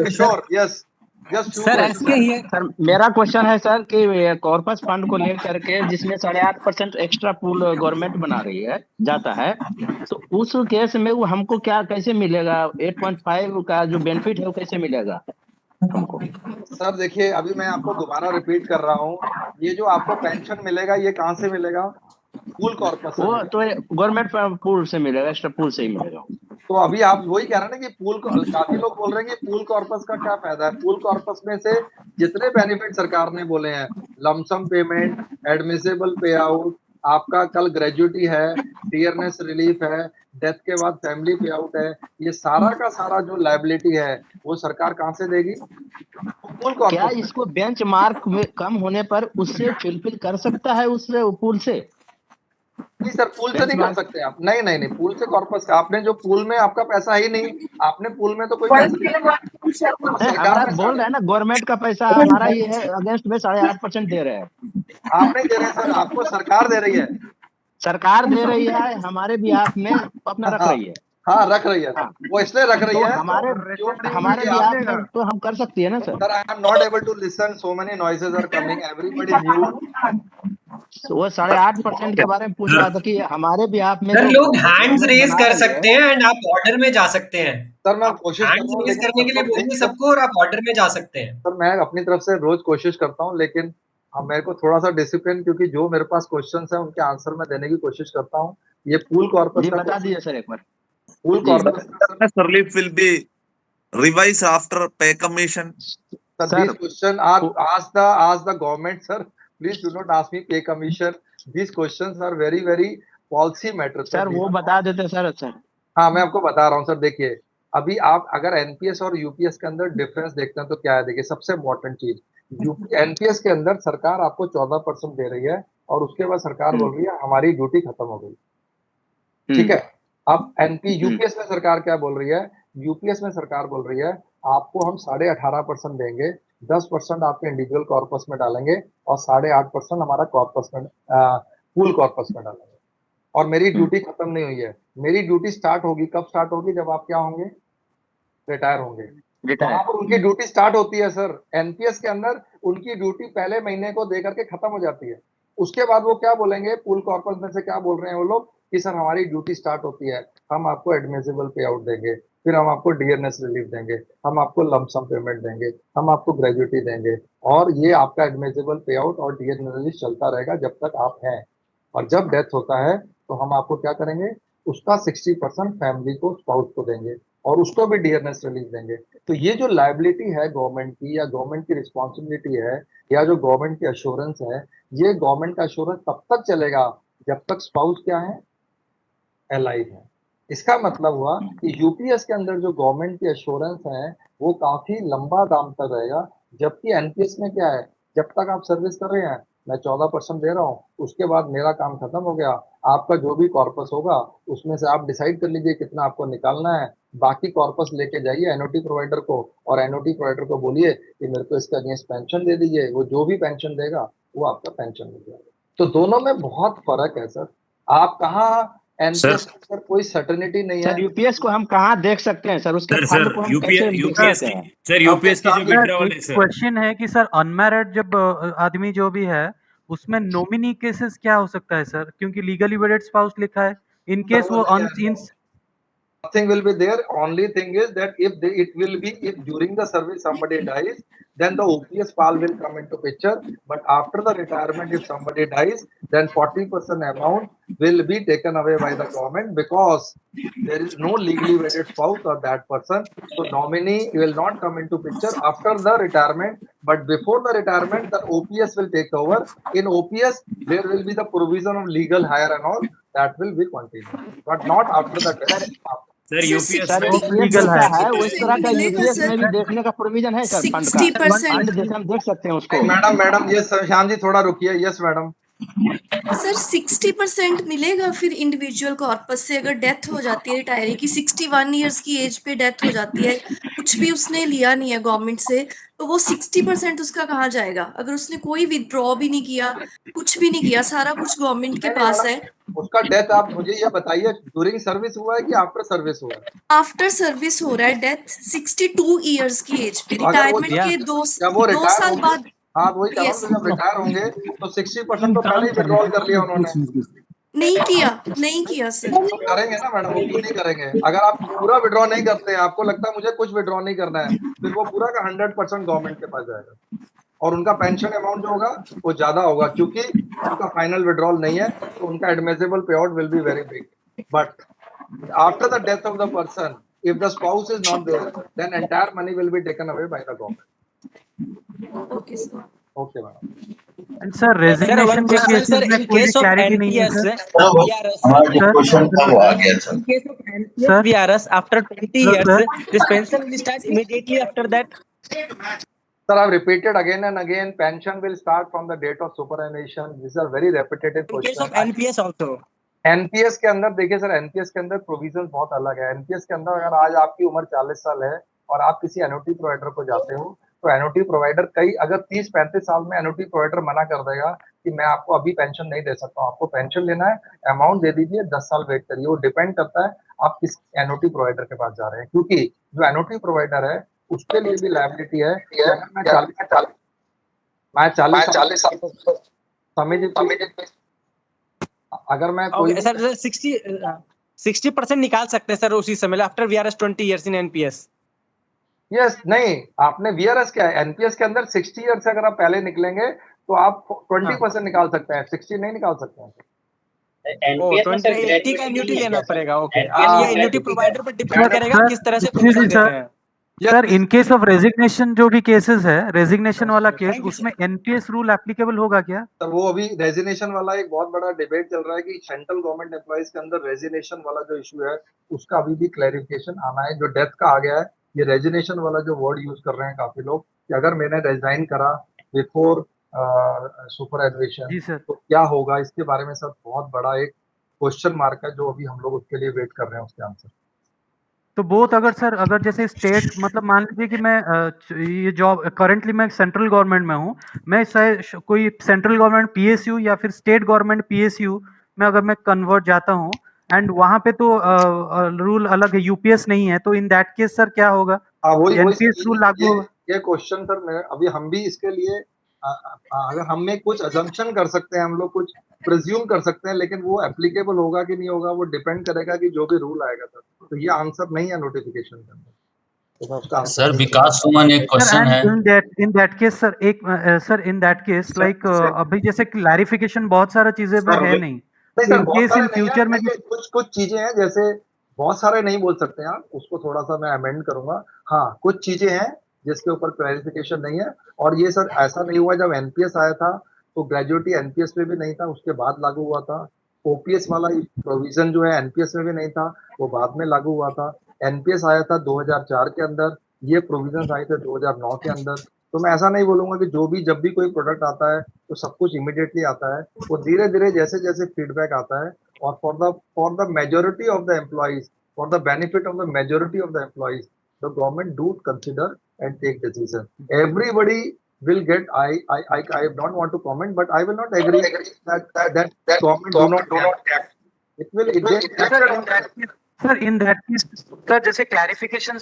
Kishore yes sir मेरा क्वेश्चन है सर कि कॉर्पस फंड को लेकर के जिसमें 8.5% एक्स्ट्रा पूल गवर्नमेंट बना रही है जाता है, तो उस केस में वो हमको क्या कैसे मिलेगा? 8.5 का जो बेनिफिट है वो कैसे मिलेगा हमको? सर देखिए, अभी मैं आपको दोबारा रिपीट कर रहा हूँ, ये जो आपको पेंशन मिलेगा ये कहाँ से मिलेगा? पूल कॉर्पस वो तो गवर्नमेंट पूल से मिलेगा, एक्स्ट्रा पूल से ही मिलेगा। तो अभी आप वही कह रहे हैं ना कि पूल, काफी लोग बोल रहे हैं कि पूल कॉर्पस का क्या फायदा है। पूल कॉर्पस में से जितने बेनिफिट सरकार ने बोले हैं, लमसम पेमेंट, एडमिसिबल पे आउट, आपका कल ग्रेजुएटी है, टियरनेस रिलीफ है, डेथ के बाद फैमिली पे आउट है, ये सारा का सारा जो लायबिलिटी है वो सरकार कहाँ से देगी? Pool corpus. क्या इसको बेंच मार्क में कम होने पर उससे फुलफिल कर सकता है उससे पूल से? नहीं सर, पूल से नहीं कर सकते आप। नहीं नहीं नहीं, पूल से कॉर्पस का आपने जो पूल में आपका पैसा ही नहीं, आपने पूल में तो कोई सरकार बोल रहा है ना गवर्नमेंट का पैसा हमारा ही है, अगेंस्ट में 8.5% दे रहे हैं। आप नहीं दे रहे सर, आपको सरकार दे रही है। सरकार दे रही है, हमारे बिहाफ में अपना रख रही है। हाँ रख रही है, वो इसलिए रख रही है हमारे बिहाफ में तो हम कर सकती है ना sir. Sir I am not able to listen, so many noises are coming, everybody mute. वो 8.5% के बारे में पूछ रहा था कि हमारे बिहाफ में सर लोग हैंड्स रेज कर सकते हैं एंड आप ऑर्डर में जा सकते हैं। सर मैं कोशिश हैंड्स रेज करने के लिए बोलिए सबको और आप ऑर्डर में जा सकते हैं। सर मैं अपनी तरफ से रोज कोशिश करता हूँ, लेकिन मेरे को थोड़ा सा डिसिप्लिन, क्योंकि जो मेरे पास क्वेश्चंस है उनके आंसर मैं देने की कोशिश करता हूँ। ये पूल कॉर्पस बता दीजिए सर एक बार। Pool corpus relief will be revised after pay commission. Sir, these questions are ask the government, sir. Please do not ask me pay commission. These questions are very policy matters. Sir वो बता देते sir. हाँ मैं आपको बता रहा हूँ sir. देखिए अभी आप अगर एनपीएस और यूपीएस के अंदर डिफरेंस देखते हैं तो क्या है, देखिए सबसे इम्पोर्टेंट चीज, एनपीएस के अंदर सरकार आपको 14% दे रही है और उसके बाद सरकार बोल रही है हमारी ड्यूटी खत्म हो गई, ठीक है। अब यूपीएस में सरकार क्या बोल रही है? यूपीएस में सरकार बोल रही है आपको हम 18.5% देंगे, 10% आपके इंडिविजुअल कॉर्पस में डालेंगे और 8.5% हमारा कॉर्पस में पूल कॉर्पस में डालेंगे। और मेरी ड्यूटी खत्म नहीं हुई है, मेरी ड्यूटी स्टार्ट होगी। कब स्टार्ट होगी? जब आप क्या होंगे? रिटायर होंगे। वहां पर उनकी ड्यूटी स्टार्ट होती है सर। एनपीएस के अंदर उनकी ड्यूटी पहले महीने को दे करके खत्म हो जाती है। उसके बाद वो क्या बोलेंगे? पूल कॉर्पस में से क्या बोल रहे हैं वो लोग कि सर हमारी ड्यूटी स्टार्ट होती है, हम आपको एडमिसिबल पे आउट देंगे, फिर हम आपको डीएनएस रिलीफ देंगे, हम आपको लमसम पेमेंट देंगे, हम आपको ग्रेजुएटी देंगे, और ये आपका एडमिसिबल पे आउट और डीएनएस रिलीफ चलता रहेगा जब तक आप हैं। और जब डेथ होता है तो हम आपको क्या करेंगे? उसका 60% फैमिली को, स्पाउस को देंगे और उसको भी डीएनएस रिलीफ देंगे। तो ये जो लायबिलिटी है गवर्नमेंट की, या गवर्नमेंट की रिस्पॉन्सिबिलिटी है, या जो गवर्नमेंट की अश्योरेंस है, ये गवर्नमेंट का अश्योरेंस तब तक चलेगा जब तक स्पाउस क्या है? अलाइव है। इसका मतलब हुआ कि यूपीएस के अंदर जो गवर्नमेंट की अश्योरेंस है वो काफी लंबा दाम तक रहेगा, जबकि एनपीएस में क्या है? जब तक आप सर्विस कर रहे हैं मैं 14% दे रहा हूँ, उसके बाद मेरा काम खत्म हो गया, आपका जो भी कॉर्पस होगा उसमें से आप डिसाइड कर लीजिए कितना आपको निकालना है, बाकी कॉर्पस लेके जाइए एनओटी प्रोवाइडर को और एनओटी प्रोवाइडर को बोलिए कि मेरे को इसका अगेंस्ट पेंशन दे दीजिए। वो जो भी पेंशन देगा वो आपका पेंशन मिल जाएगा। तो दोनों में बहुत फर्क है सर। आप कहाँ एनपीएस पर कोई सर्टेनिटी नहीं है। सर यूपीएस को हम कहाँ देख सकते हैं सर? उसके फंड को हम कैसे देख सकते हैं? सर यूपीएस की जो विड्रॉवल है सर, क्वेश्चन है कि सर अनमैरिड जब आदमी जो भी है उसमें नॉमिनी केसेस क्या हो सकता है सर? क्योंकि लीगली वेडेड स्पाउस लिखा है, इन केस वो nothing will be there. Only thing is that it will be if during the service somebody dies, then the OPS PAL will come into picture. But after the retirement, if somebody dies, then 40% amount will be taken away by the government because there is no legally wedded spouse of that person. So nominee will not come into picture after the retirement, but before the retirement, the OPS will take over. In OPS, there will be the provision of legal hire and all. that will be continued, but not after the death. Sir UPS sir में UPS legal है। जैसा है उस तरह का 60% UPS मिलेगा में भी सर। देखने का प्रोविजन है सर फंड का 60%। फंड जैसे हम देख सकते हैं उसको। मैडम ये श्याम जी थोड़ा रुकिए। Yes madam. सर 60% मिलेगा फिर इंडिविजुअल कॉर्पस से अगर डेथ हो जाती है रिटायरी की, 61 इयर्स की एज पे डेथ हो जाती है, कुछ भी उसने लिया नहीं है गवर्नमेंट से, तो वो 60% उसका कहाँ जाएगा? अगर उसने कोई विथड्रॉ भी नहीं किया, कुछ भी नहीं किया, सारा कुछ गवर्नमेंट के पास है। उसका डेथ आप मुझे ये बताइए ड्यूरिंग सर्विस हुआ है कि आफ्टर सर्विस हुआ है? आफ्टर सर्विस हो रहा है, डेथ 62 इयर्स की एज पे, तो अगर वो रिटायरमेंट के जब वो 2 रिटायर साल होंगे, बाद। हाँ वही कह रहा हूँ, यस, तो जब रिटायर होंगे तो 60% तो पहले ही विड्रॉल कर लिया उन्होंने। नहीं किया सर। तो करेंगे ना मैडम, वो क्यों नहीं करेंगे? अगर आप पूरा विड्रॉ नहीं करते हैं, आपको लगता है मुझे कुछ विड्रॉ नहीं करना है, फिर वो पूरा का 100% गवर्नमेंट के पास जाएगा और उनका पेंशन अमाउंट जो होगा वो ज्यादा होगा, क्योंकि उनका फाइनल विड्रॉल नहीं है, तो उनका एडमिसिबल पे out will be very big. But after the death of the person, if the spouse is not there, then entire money will be taken away by the government. Okay sir. Okay madam. And sir, resignation के cases में कोई भी clarity नहीं है sir. हमारा जो question था वो आ गया sir. In case of NPS VRS, after 20 years, this pension will start immediately after that. Sir, I've repeated again and again, pension will start from the date of superannuation. These are very repetitive In case questions. of NPS also. NPS के अंदर देखिए sir, NPS के अंदर provision बहुत अलग है. NPS के अंदर अगर आज आपकी उम्र 40 साल है और आप किसी एनओटी प्रोवाइडर को जाते हो, तो एनओटी प्रोवाइडर अगर 30-35 साल में एनओटी प्रोवाइडर मना कर देगा कि मैं आपको अभी पेंशन नहीं दे सकता हूँ, आपको पेंशन लेना है, अमाउंट दे दीजिए, 10 साल वेट करिए. वो डिपेंड करता है आप किस एनओटी प्रोवाइडर के पास जा रहे हैं, क्योंकि जो एनओटी प्रोवाइडर है उसके लिए भी लायबिलिटी है. मैं 40 साल समझिए, अगर मैं कोई सर 60% निकाल सकते हैं सर उसी समय after VRS 20 years in NPS. Yes नहीं, आपने VRS क्या है, एनपीएस के अंदर 60 ईयर से अगर आप पहले निकलेंगे तो आप 20% निकाल सकते हैं, 60 नहीं निकाल सकते हैं. 80 का एन्युटी लेना पड़ेगा. ओके, ये एन्युटी प्रोवाइडर पर डिपेंड करेगा किस तरह से प्रोविजन दे रहे हैं. Sir in case of resignation जो भी केसेस है, रेजिग्नेशन वाला केस, उसमें एनपीएस रूल एप्लीकेबल होगा क्या? तो वो अभी रेजिग्नेशन वाला एक बहुत बड़ा डिबेट चल रहा है कि सेंट्रल गवर्नमेंट एम्प्लॉइज के अंदर रेजिग्नेशन वाला जो इशू है उसका अभी भी क्लैरिफिकेशन आना है. जो डेथ का आ गया है, ये रेजिग्नेशन वाला जो वर्ड यूज कर रहे हैं काफी लोग कि अगर मैंने रिजाइन करा बिफोर सुपरएनुएशन तो क्या होगा, इसके बारे में सब बहुत बड़ा एक क्वेश्चन मार्क है, जो अभी हम लोग उसके लिए वेट कर रहे हैं उसके आंसर. तो बोथ अगर जैसे स्टेट, मतलब मान लीजिए कि मैं ये जॉब करंटली मैं सेंट्रल गवर्नमेंट में हूँ, मैं कोई सेंट्रल गवर्नमेंट पीएसयू या फिर स्टेट गवर्नमेंट पीएसयू में अगर मैं कन्वर्ट जाता हूँ एंड वहां पे तो रूल अलग है, यूपीएस नहीं है, तो इन दैट केस सर क्या होगा? एनपीएस रूल लागू होगा? ये क्वेश्चन सर अभी हम भी इसके लिए अगर हम में कुछ अजम्पशन कर सकते हैं, हम लोग कुछ प्रिज्यूम कर सकते हैं, लेकिन वो एप्लीकेबल होगा कि नहीं होगा वो डिपेंड करेगा कि जो भी रूल आएगा सर. तो ये आंसर नहीं है नोटिफिकेशन के अंदर. सर विकास सुमन एक क्वेश्चन है. In that case sir in that case like अभी जैसे क्लैरिफिकेशन बहुत सारा चीजें में है नहीं सर, केस इन फ्यूचर में कुछ चीजें हैं, जैसे बहुत सारे नहीं बोल सकते हैं आप, उसको थोड़ा सा मैं अमेंड करूंगा. हाँ, कुछ चीजें हैं जिसके ऊपर क्लैरिफिकेशन नहीं है. और ये सर ऐसा नहीं हुआ, जब एनपीएस आया था तो ग्रेजुएटी एनपीएस में भी नहीं था, उसके बाद लागू हुआ था. ओपीएस वाला प्रोविजन जो है एनपीएस में भी नहीं था, वो बाद में लागू हुआ था. एनपीएस आया था 2004 के अंदर, ये प्रोविजन आए थे 2009 के अंदर. तो मैं ऐसा नहीं बोलूंगा कि जब भी कोई प्रोडक्ट आता है तो सब कुछ इमीडिएटली आता है. वो धीरे धीरे जैसे जैसे फीडबैक आता है, और for the majority of the employees, for the benefit of the majority of the employees, the government do consider and take decision. Everybody will get. I don't want to comment, but I will not agree that government do not act. It will. Sir in that case sir जैसे clarification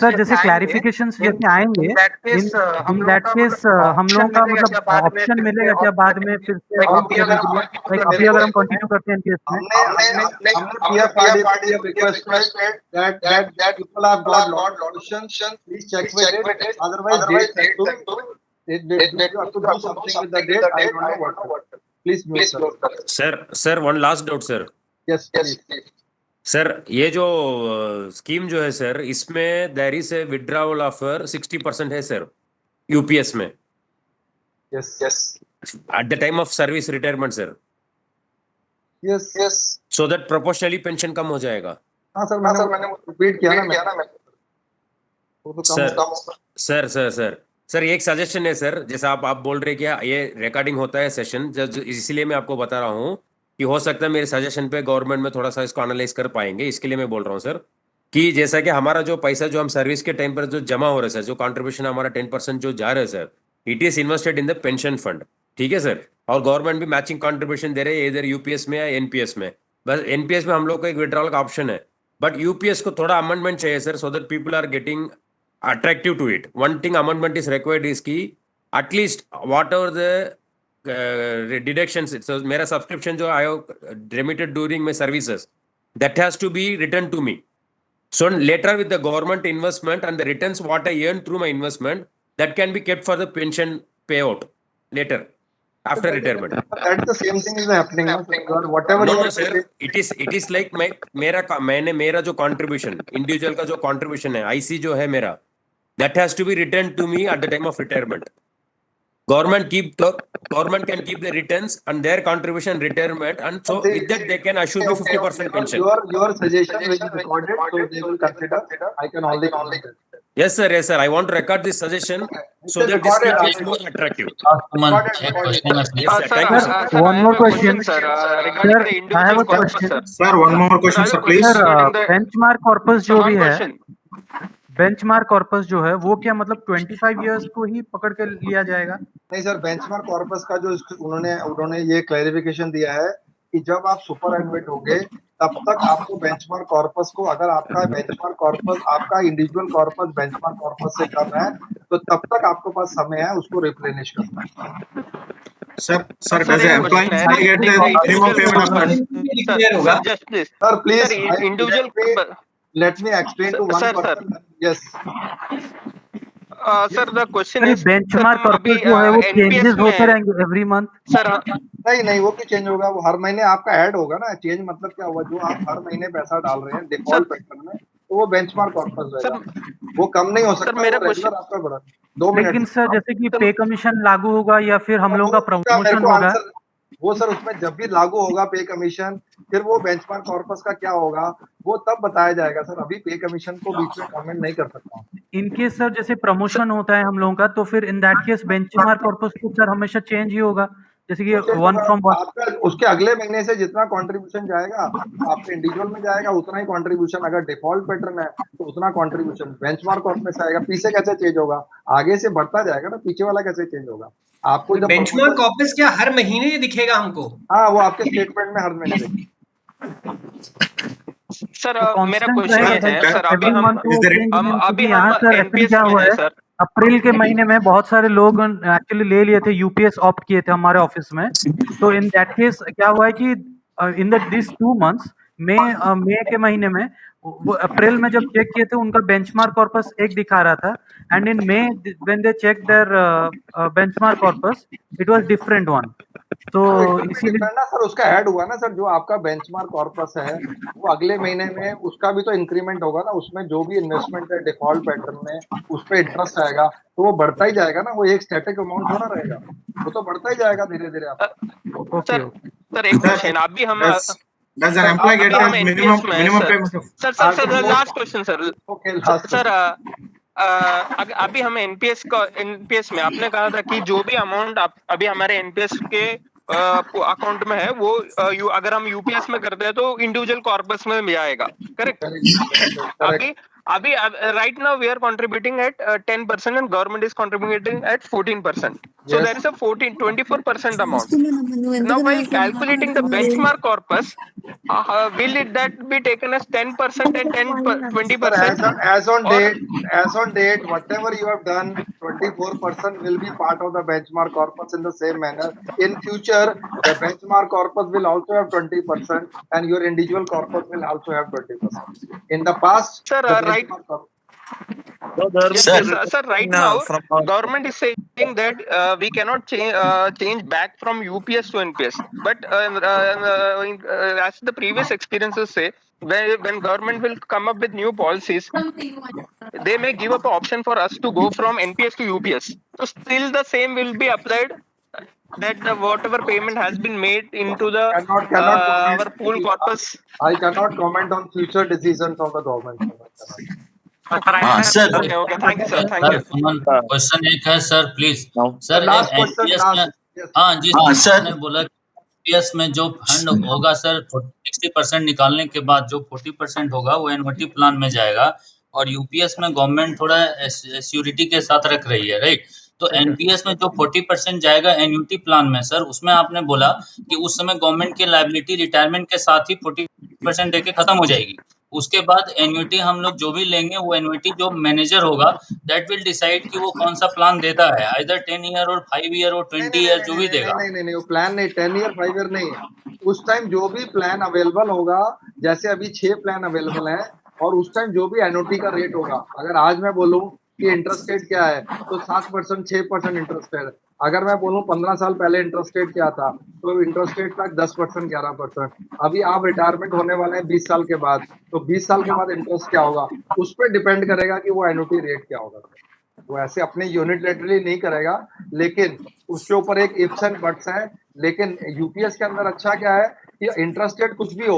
जैसे आएंगे, in that case हम लोगों का मतलब option मिलेगा क्या बाद में फिर से अभी अगर हम कंटिन्यू करते हैं केस में? that people have got lot questions, please check with it. Otherwise you have to do something with the date. I don't know what. Please mute, sir one last doubt sir. Yes, please. Sir ये जो scheme जो है sir, इसमें there is a withdrawal offer 60% है sir UPS में. Yes at the time of service retirement sir. Yes so that proportionately pension कम हो जाएगा। हाँ सर, मैंने रिपीट किया ना मैं, वो तो सर एक सजेशन है सर, जैसा आप बोल रहे कि ये रिकॉर्डिंग होता है सेशन, इसीलिए मैं आपको बता रहा हूँ कि हो सकता है मेरे सजेशन पे गवर्नमेंट में थोड़ा सा इसको एनालाइज कर पाएंगे, इसके लिए मैं बोल रहा हूँ सर कि जैसा कि हमारा जो पैसा जो हम सर्विस के टाइम पर जो जमा हो रहा है सर, जो कॉन्ट्रीब्यूशन हमारा 10% जो जा रहा है sir, it is invested in the pension fund, ठीक है सर। और गवर्नमेंट भी मैचिंग कॉन्ट्रीब्यूशन दे रहे हैं इधर यूपीएस में या एनपीएस में। बस एनपीएस में हम लोग का एक विड्रॉल का ऑप्शन है, बट यूपीएस को थोड़ा अमेंडमेंट चाहिए sir, so that people are getting attractive to it. One thing amendment is required is कि at least whatever the deductions, so मेरा subscription जो I have remitted during my services, that has to be returned to me. So later with the government investment and the returns what I earned through my investment, that can be kept for the pension payout later after retirement. That's the same thing is happening. Whatever No, you no are sir, it is like मेरा जो contribution, individual का जो contribution है, IC जो है मेरा, that has to be returned to me at the time of retirement. Government can keep the returns and their contribution retirement, and so with that they can assure me 50% pension. Your suggestion will be recorded, so they will consider. I can only comment. Yes sir, I want to record this suggestion so that this scheme is more attractive. Yes, sir. Thank you, sir. One more question, sir. regarding the I have individual a corpus, question. sir. Sir, one more question, sir, please. Sir benchmark corpus जो भी है, question. Benchmark corpus जो है वो क्या मतलब 25 years को ही पकड़ के लिया जाएगा? नहीं सर, बेंचमार्क कॉर्पस का जो उन्होंने ये क्लैरिफिकेशन दिया है कि जब आप सुपर एडमिट होगे तब तक आपको बेंचमार्क कॉर्पस को, अगर आपका बेंचमार्क कॉर्पस, आपका इंडिविजुअल कॉर्पस बेंचमार्क कॉर्पस से कम है, तो तब तक आपके पास समय है उसको रिप्लेनिश करना है। Sir, does the employee get the minimum payment of Sir, please, individual let me explain to one person. Yes. Sir, the question is, benchmark corpus जो है वो चेंजेस होते रहेंगे एवरी मंथ? सर नहीं, वो क्यों चेंज होगा? वो हर महीने आपका ऐड होगा ना। चेंज मतलब क्या हुआ, जो आप हर महीने पैसा डाल रहे हैं डिफॉल्ट पैटर्न में, तो वो बेंचमार्क कॉर्पस रहेगा, वो कम नहीं हो सकता। मेरा रेगुलर आपका बढ़ा 2 मिनट। लेकिन सर जैसे कि पे कमीशन लागू होगा या फिर हम लोगों का प्रमोशन होगा, वो सर उसमें जब भी लागू होगा पे कमीशन, फिर वो बेंचमार्क कॉर्पस का क्या होगा वो तब बताया जाएगा सर। अभी पे कमीशन को बीच में कमेंट नहीं कर सकता। इन केस सर जैसे प्रमोशन होता है हम लोगों का, तो फिर in that case benchmark corpus तो सर हमेशा चेंज ही होगा, जैसे कि वन फ्रॉम आपका उसके अगले महीने से जितना कंट्रीब्यूशन जाएगा आपके इंडिविजुअल में जाएगा उतना ही कंट्रीब्यूशन। अगर डिफॉल्ट पैटर्न है तो उतना कंट्रीब्यूशन बेंचमार्क कॉर्पस से आएगा। पीछे कैसे चेंज होगा? आगे से बढ़ता जाएगा ना, पीछे वाला कैसे चेंज होगा? आपको जब बेंचमार्क कॉर्पस क्या हर महीने दिखेगा हमको? हाँ, वो आपके स्टेटमेंट में हर महीने दिखेगा। सर मेरा क्वेश्चन है सर, अभी यहाँ हम सर एनपीएस क्या हुआ में है है, सर। अप्रैल के महीने में बहुत सारे लोग एक्चुअली ले लिए थे, यूपीएस ऑप्ट किए थे हमारे ऑफिस में। तो इन दैट केस क्या हुआ है कि इन दिस 2 मंथ्स मई के महीने में वो अप्रैल में जब चेक किए थे उनका बेंचमार्क कॉर्पस एक दिखा रहा था, and in May when they check their benchmark corpus it was different one. तो इसीलिए ना सर उसका ऐड हुआ ना सर, जो आपका बेंचमार्क कॉर्पस है वो अगले महीने में उसका भी तो इंक्रीमेंट होगा ना। उसमें जो भी इन्वेस्टमेंट है डिफॉल्ट पैटर्न में उस पर इंटरेस्ट आएगा, तो वो बढ़ता ही जाएगा ना। वो एक स्टैटिक अमाउंट थोड़ा रहेगा, वो तो बढ़ता ही जाएगा धीरे धीरे। आपका सर एक क्वेश्चन, अभी हम does an employee get the minimum payment of sir last question sir. Okay sir अभी हम एनपीएस में आपने कहा था कि जो भी अमाउंट अभी हमारे एनपीएस के अकाउंट में है वो अगर हम यूपीएस में करते हैं तो इंडिविजुअल कॉर्पस में भी आएगा, करेक्ट? अभी right now we are contributing at 10% and government is contributing at 14%. So there is a 24% amount. Now while calculating the benchmark corpus, will that be taken as 10% and 20%? As on date, whatever you have done, 24% will be part of the benchmark corpus in the same manner. In future, the benchmark corpus will also have 20% and your individual corpus will also have 20%. In the past, sir, Sir, right now, government is saying that we cannot change back from UPS to NPS. But as the previous experiences say, when government will come up with new policies, they may give up an option for us to go from NPS to UPS. So still the same will be applied that the whatever payment has been made into the cannot comment. our pool corpus. I cannot comment on future decisions of the government. हाँ sir Okay, thank you, sir. Thank you. Question एक है sir please sir Last एक question, NPS में last. हाँ जी हाँ sir sir आपने बोला NPS में जो फंड होगा सर 60% निकालने के बाद जो 40% होगा वो एनओटी प्लान में जाएगा और यूपीएस में गवर्नमेंट थोड़ा सिक्योरिटी के साथ रख रही है राइट तो एनपीएस में जो 40% जाएगा एन्युटी प्लान में सर उसमें आपने बोला कि उस समय गवर्नमेंट की लायबिलिटी रिटायरमेंट के साथ ही 40% देके खत्म हो जाएगी उसके बाद एन्युटी हम लोग जो भी लेंगे वो एन्युटी जो मैनेजर होगा दैट विल डिसाइड कि वो कौन सा प्लान देता है आइदर 10 ईयर और 5 ईयर और 20 ईयर जो भी देगा नहीं वो प्लान नहीं 10 ईयर 5 ईयर नहीं है उस टाइम जो भी प्लान अवेलेबल होगा जैसे अभी 6 प्लान अवेलेबल है और उस टाइम जो भी एनओटी का रेट होगा अगर आज मैं बोलूं कि इंटरेस्ट रेट क्या है तो 7% 6% इंटरेस्ट रेट अगर मैं बोलूं 15 साल पहले इंटरेस्ट रेट क्या था तो इंटरेस्ट रेट था 10% 11%। अभी आप रिटायरमेंट होने वाले हैं 20 साल के बाद तो 20 साल के बाद इंटरेस्ट क्या होगा उस पर डिपेंड करेगा कि वो एनओटी रेट क्या होगा वो ऐसे अपने यूनिटली नहीं करेगा लेकिन उसके ऊपर एक इफ्स एंड बट्स है लेकिन यूपीएस के अंदर अच्छा क्या है कि इंटरेस्ट रेट कुछ भी हो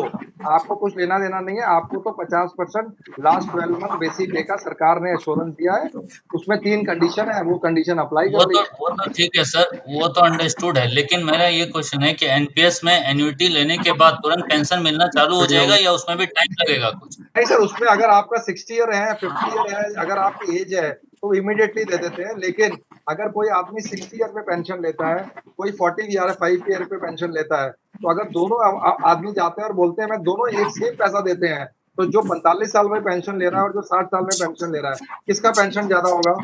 आपको कुछ लेना देना नहीं है आपको तो 50% लास्ट 12 मंथ बेसिक पे का सरकार ने एश्योरेंस दिया है उसमें 3 कंडीशन है वो कंडीशन अप्लाई कर रही है वो तो ठीक है सर वो तो अंडरस्टूड है लेकिन मेरा ये क्वेश्चन है कि एनपीएस में एन्युटी लेने के बाद तुरंत पेंशन मिलना चालू हो जाएगा या उसमें भी टाइम लगेगा कुछ नहीं सर उसमें अगर आपका 60 ईयर है 50 ईयर है अगर आपकी एज है तो इमीडिएटली दे देते हैं लेकिन अगर कोई आदमी 60 ईयर पे पेंशन लेता है कोई 40 ईयर 5 ईयर पे पेंशन लेता है तो अगर दोनों आदमी जाते हैं और बोलते हैं मैं दोनों एक सेम पैसा देते हैं तो जो 45 साल में पेंशन ले रहा है और जो 60 साल में पेंशन ले रहा है किसका पेंशन ज्यादा होगा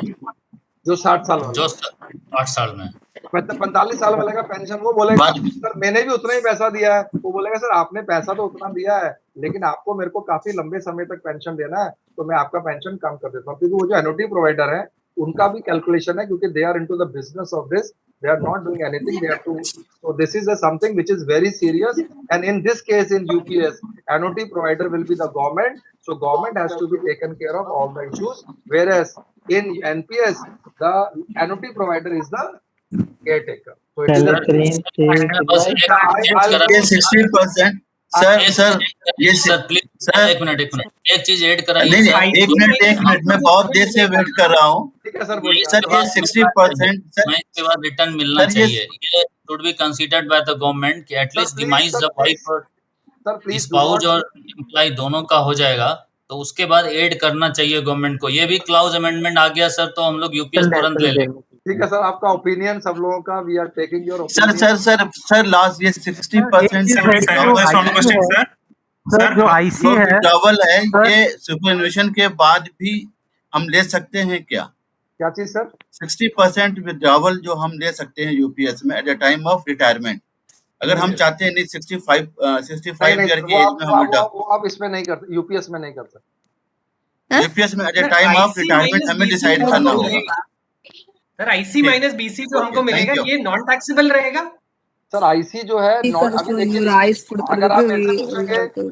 जो 60 साल जो 60 साल में 45 साल वाले का पेंशन वो बोलेगा सर मैंने भी उतना ही पैसा दिया है वो बोलेगा सर आपने पैसा तो उतना दिया है लेकिन आपको मेरे को काफी लंबे समय तक पेंशन देना है तो मैं आपका पेंशन कम कर देता हूँ क्योंकि वो जो एनओटी प्रोवाइडर है उनका भी कैलकुलेशन है क्योंकि they are into the business of this they are not doing anything they have to so this is something which is very serious and in this case in UPS NOT provider will be the government so government has to be taken care of all the issues whereas in NPS the NOT provider is the caretaker so it is 60% sir ये sir please sir एक minute एक चीज add कराइए नहीं एक minute मैं बहुत देर से वेट कर रहा हूँ सर ये 60% सर इसके बाद रिटर्न मिलना चाहिए ये should be considered bye the government कि एटलीस्ट डिमाइस द वाइफ और स्पाउस और एम्प्लॉय दोनों का हो जाएगा तो उसके बाद ऐड करना चाहिए गवर्नमेंट को ये भी क्लाउज अमेंडमेंट आ गया सर तो हम लोग यूपीएस तुरंत ले लेंगे ठीक है सर आपका ओपिनियन सब लोगों का we are taking your opinion sir last ये 60% सर जो आईसी है डबल है ये सुपरएन्युएशन के बाद भी हम ले सकते हैं क्या चीज सर 60% विड्रॉवल जो हम ले सकते हैं यूपीएस में eight the time of retirement अगर हम चाहते हैं नहीं 65 ईयर की एज में हम वो आप इसमें नहीं कर यूपीएस में नहीं कर सकते यूपीएस में eight the time of retirement हमें डिसाइड करना होगा सर आईसी माइनस बीसी जो हमको मिलेगा ये नॉन टैक्सेबल रहेगा सर आईसी जो है अभी देखिए अगर आप ऐसे पूछेंगे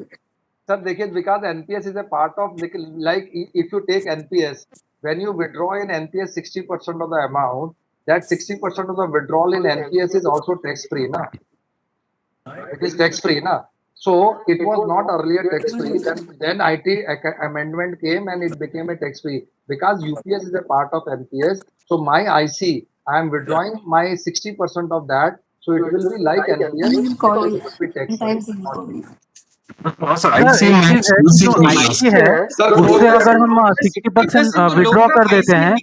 सर देखिए because NPS is a part of like if you take NPS when you withdraw in NPS 60% of the amount that 60% of the withdrawal in NPS is also tax free na it is tax free na so it was not earlier tax free then IT amendment came and it became a tax free because UPS is a part of NPS so my IC I am withdrawing my 60% of that so it will be like NPS because it will be tax free IC है उससे अगर हम 60% withdraw कर देते हैं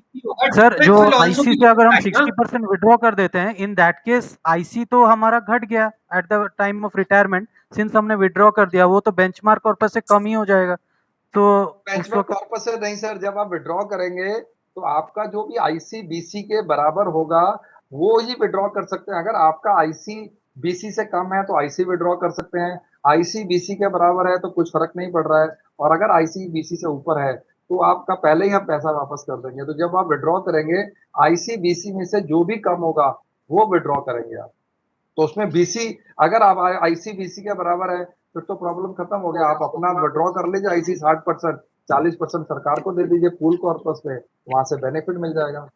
sir जो IC से अगर हम 60% विड्रॉ कर देते हैं इन दैट केस आईसी तो हमारा घट गया eight the time of retirement since हमने विड्रॉ कर दिया वो तो बेंचमार्क कॉर्पस से कम ही हो जाएगा तो बेंचमार्क कॉर्पस से नहीं सर जब आप विड्रॉ करेंगे तो आपका जो भी आईसी बीसी के बराबर होगा वो ही विड्रॉ कर सकते हैं अगर आपका आईसी बीसी से कम है तो आईसी विड्रॉ कर सकते हैं आईसी बीसी के बराबर है तो कुछ फर्क नहीं पड़ रहा है और अगर आईसी बीसी से ऊपर है तो आपका पहले ही हम पैसा वापस कर देंगे तो जब आप विड्रॉ करेंगे आईसी बीसी में से जो भी कम होगा वो विड्रॉ करेंगे आप तो उसमें बीसी अगर आप आईसी बीसी के बराबर है फिर तो प्रॉब्लम खत्म हो गया आप अपना विड्रॉ कर लीजिए आईसी 60% 40% सरकार को दे दीजिए पूल कॉर्पस पे वहां से बेनिफिट मिल जाएगा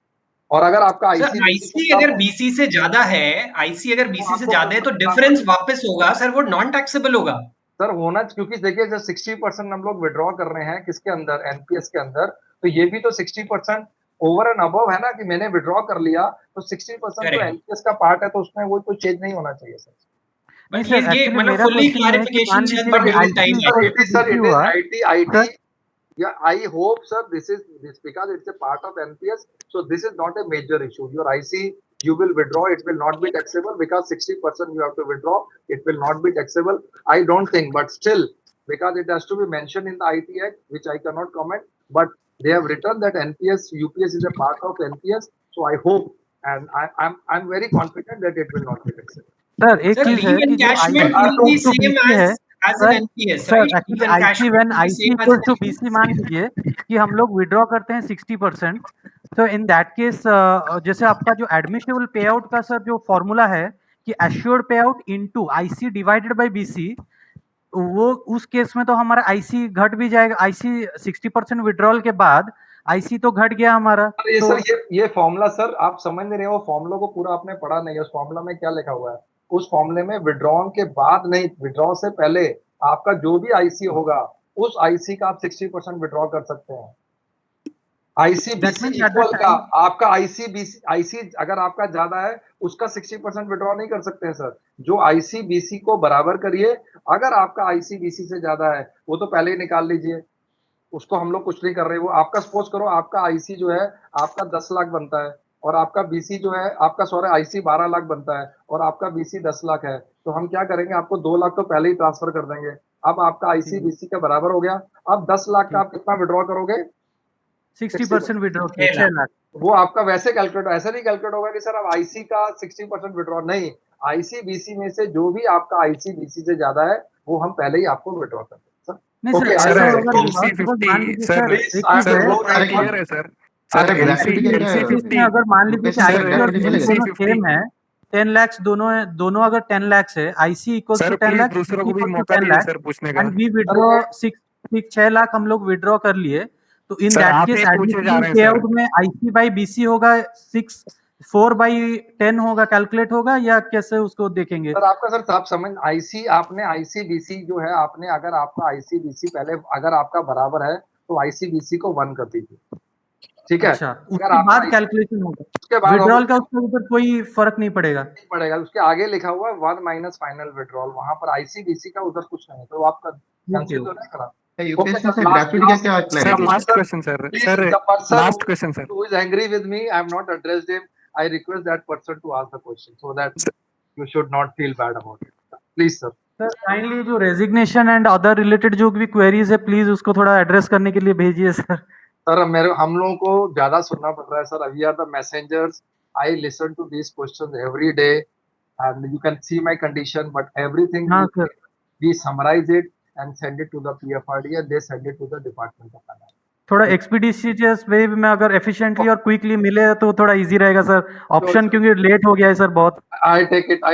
और अगर आपका सर आईसी आईसी अगर बीसी से ज्यादा है, आईसी अगर बीसी से ज्यादा है तो डिफरेंस वापस होगा सर, वो नॉन टैक्सेबल होगा सर होना, क्योंकि देखिए जब 60% हम लोग विड्रॉ कर रहे हैं किसके अंदर, एनपीएस के अंदर, तो ये भी तो 60% ओवर एंड अबव है ना, कि मैंने विड्रॉ कर लिया तो 60% तो एनपीएस का पार्ट है, तो उसमें वो कोई चेंज नहीं होना चाहिए सर। नहीं सर, एक्चुअली मतलब मेरा फुल्ली क्वेश्चन है कि मान क्लैरिफिकेशन लीजिए कि शायद IC time Sir, it is हुआ IT. Sir, Yeah, I hope, sir, this because it's a part of NPS, so this is not a major issue. Your IC, you will withdraw, it will not be taxable because 60% you have to withdraw, it will not be taxable. I don't think, but still, because it has to be mentioned in the IT Act, which I cannot comment, but they have written that NPS, UPS is a part of NPS, so I hope, and I'm very confident that it will not be taxable. Sir एक चीज है कि जो IC to BC है sir, actually IC when IC equals to BC, मान लीजिए कि हम लोग विड्रॉ करते हैं 60%, तो इन दैट केस जैसे आपका जो एडमिसिबल पे आउट का सर जो फॉर्मूला है कि एश्योर्ड पे out into IC divided by BC, वो उस केस में तो हमारा आईसी घट भी जाएगा। आईसी 60% विड्रॉल के बाद आईसी तो घट गया हमारा। ये तो सर ये फॉर्मूला सर आप समझ नहीं रहे हो, फॉर्मूला को पूरा आपने पढ़ा नहीं है। उस फॉर्मूला में क्या लिखा हुआ है? उस फॉर्मूले में विड्रॉन के बाद नहीं, विड्रॉ से पहले आपका जो भी आईसी होगा उस आईसी का आप 60% विड्रॉ कर सकते हैं। आईसी बीसी इक्वल का आपका आईसी बीसी, आईसी अगर आपका ज्यादा है उसका 60% विड्रॉ नहीं कर सकते हैं सर। जो आईसी बीसी को बराबर करिए, अगर आपका आईसी बीसी से ज्यादा है वो तो पहले ही निकाल लीजिए, उसको हम लोग कुछ नहीं कर रहे। वो आपका सपोज करो आपका आईसी जो है आपका 10 लाख बनता है और आपका बीसी जो है आपका सॉरी आईसी 12 लाख बनता है और आपका बीसी 10 लाख है, तो हम क्या करेंगे, आपको 2 लाख तो पहले ही ट्रांसफर कर देंगे। अब आपका आईसी बीसी का बराबर हो गया। अब 10 लाख का आप कितना विड्रॉ करोगे? 60% विड्रॉ किया 6 लाख। वो आपका वैसे कैलकुलेट, ऐसा नहीं कैलकुलेट होगा कि सर अब आईसी का 60% विड्रॉ, नहीं, आईसी बीसी में से जो भी आपका आईसी बीसी से ज्यादा है वो हम पहले ही आपको विड्रॉ कर देंगे। नहीं सर, ऐसा होगा अगर मान लीजिए कि आईसी और बीसी दोनों सेम है, 10 लाख दोनों अगर 10 लाख है, आईसी इक्वल टू 10 लाख, दूसरों को भी मौका 10 दीजिए लाख सर पूछने का। एंड वी विड्रॉ 6 लाख हम लोग विड्रॉ कर लिए, तो इन दैट केस एडमिसिबल पे आउट में आईसी बाई बीसी होगा 4/10 होगा, कैलकुलेट होगा, या कैसे उसको देखेंगे? सर आपका सर आप समझ, आईसी आपने आईसी बीसी जो है आपने, अगर आपका आईसी बीसी पहले अगर आपका बराबर है तो आईसी बीसी को 1 कर दीजिए, ठीक है? अच्छा, उसके बाद कैलकुलेशन होगा, उसके बाद विड्रॉल का उसके ऊपर कोई फर्क नहीं पड़ेगा। उसके आगे लिखा हुआ है 1 माइनस फाइनल विड्रॉल, वहां पर आईसी बीसी का उधर कुछ नहीं है, तो आपका कैंसिल तो नहीं करा। यूपीएससी से ग्रेजुएटी का क्या sir? Last question sir last question sir. Who is angry with me? I have not addressed him. I request that person to ask the question so that you should not feel bad about it. Please sir. Sir kindly जो resignation and other related जो भी queries है please उसको थोड़ा address करने के लिए भेजिए सर। सर हम लोगों को ज्यादा सुनना पड़ रहा है sir. We are the messengers. I listen to these questions every day and you can see my condition, but everything we summarize it and send it to the PFRD and they send it to the Department of Finance. थोड़ा expeditious वे में अगर efficiently और quickly मिले तो थोड़ा easy रहेगा sir, option क्योंकि late हो गया है सर बहुत। I take it. I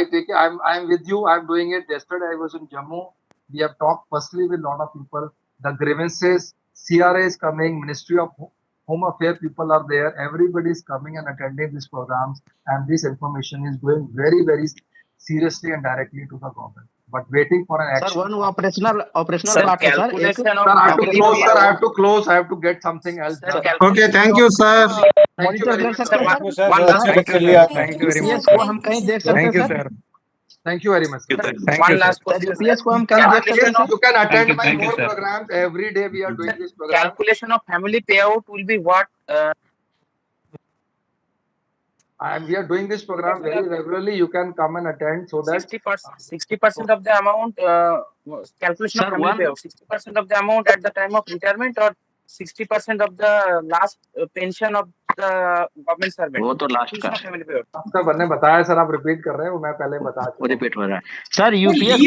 am with you. I am doing it. Yesterday I was in Jammu. We have talked personally with a lot of people. The grievances, CRA is coming, Ministry of Home Affairs people are there. Everybody is coming and attending these programs, and this information is going very, very seriously and directly to the government. But waiting for an action. Sir, one operational part है sir. Sir, I have to close. I have to get something else. Okay, thank you sir. Thank you very much. Thank you very much. को हम कहीं देख सकते हैं sir? Thank you very much. One last question. UPS को हम कहीं देख सकते हैं? You can attend my more programs. Every day we are doing this program. Calculation of family payout will be what? We are doing this program very regularly. You can come and attend so that 60% of the amount calculation of family payout. 60% of the amount at the time of retirement or 60% of the last pension of the government servant. वो तो last का family payout. आपका बनने बताया sir, आप repeat कर रहे हैं, वो मैं पहले बता चुका हूं। रिपीट हो रहा है sir. UPS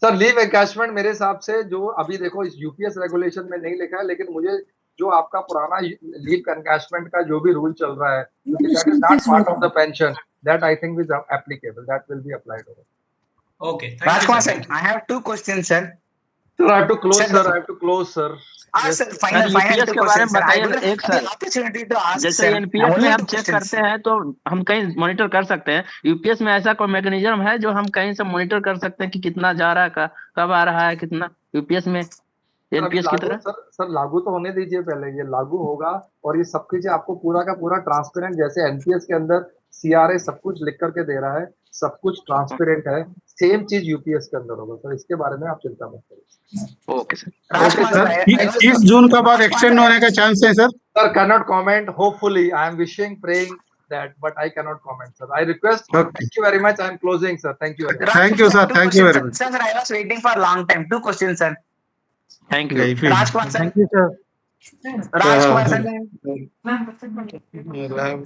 sir leave encashment मेरे हिसाब से जो अभी देखो इस यूपीएस रेगुलेशन में नहीं लिखा है, लेकिन मुझे जो आपका पुराना लीव एनकैशमेंट का जो भी रूल चल रहा है, that is not part of the pension, that I think is applicable, that will be applied over. Okay, Rajkumar sir, I have 2 questions sir. Sir, I have to close, Sir, sir. I have to close, sir. हाँ Yes, sir, sir. final UPS two के बारे questions में sir. I बताइए will एक have the sir. opportunity to ask जैसे sir. NPS में Only हम two check questions. करते हैं तो हम कहीं मॉनिटर कर सकते हैं, यूपीएस में ऐसा कोई मैकेनिज्म है जो हम कहीं से मॉनिटर कर सकते हैं कि कितना जा रहा है, कब आ रहा है, कितना यूपीएस में सर अभी एनपीएस की लागू, तरह? सर लागू तो होने दीजिए पहले, ये लागू होगा और ये सब चीजें आपको पूरा का पूरा ट्रांसपेरेंट, जैसे एनपीएस के अंदर सीआरए सब कुछ लिख करके दे रहा है, सब कुछ ट्रांसपेरेंट है, सेम चीज यूपीएस के अंदर होगा सर, इसके बारे में आप चिंता मत करिए। Okay sir. Rajkumar sir, I was 30 जून का बाद एक्सटेंड होने का चांस है sir. Sir, cannot comment. Hopefully, I am wishing, praying that, but I cannot comment, sir. I request. Okay. Thank you very much. I am closing, sir. Thank you very much. Thank you, sir. two Thank you questions, very much. sir. Sir, I was waiting for a long time. Two questions, sir. Thank Yeah, you. if you- Rajkumar sir. Thank you sir. Rajkumar sir. Yeah.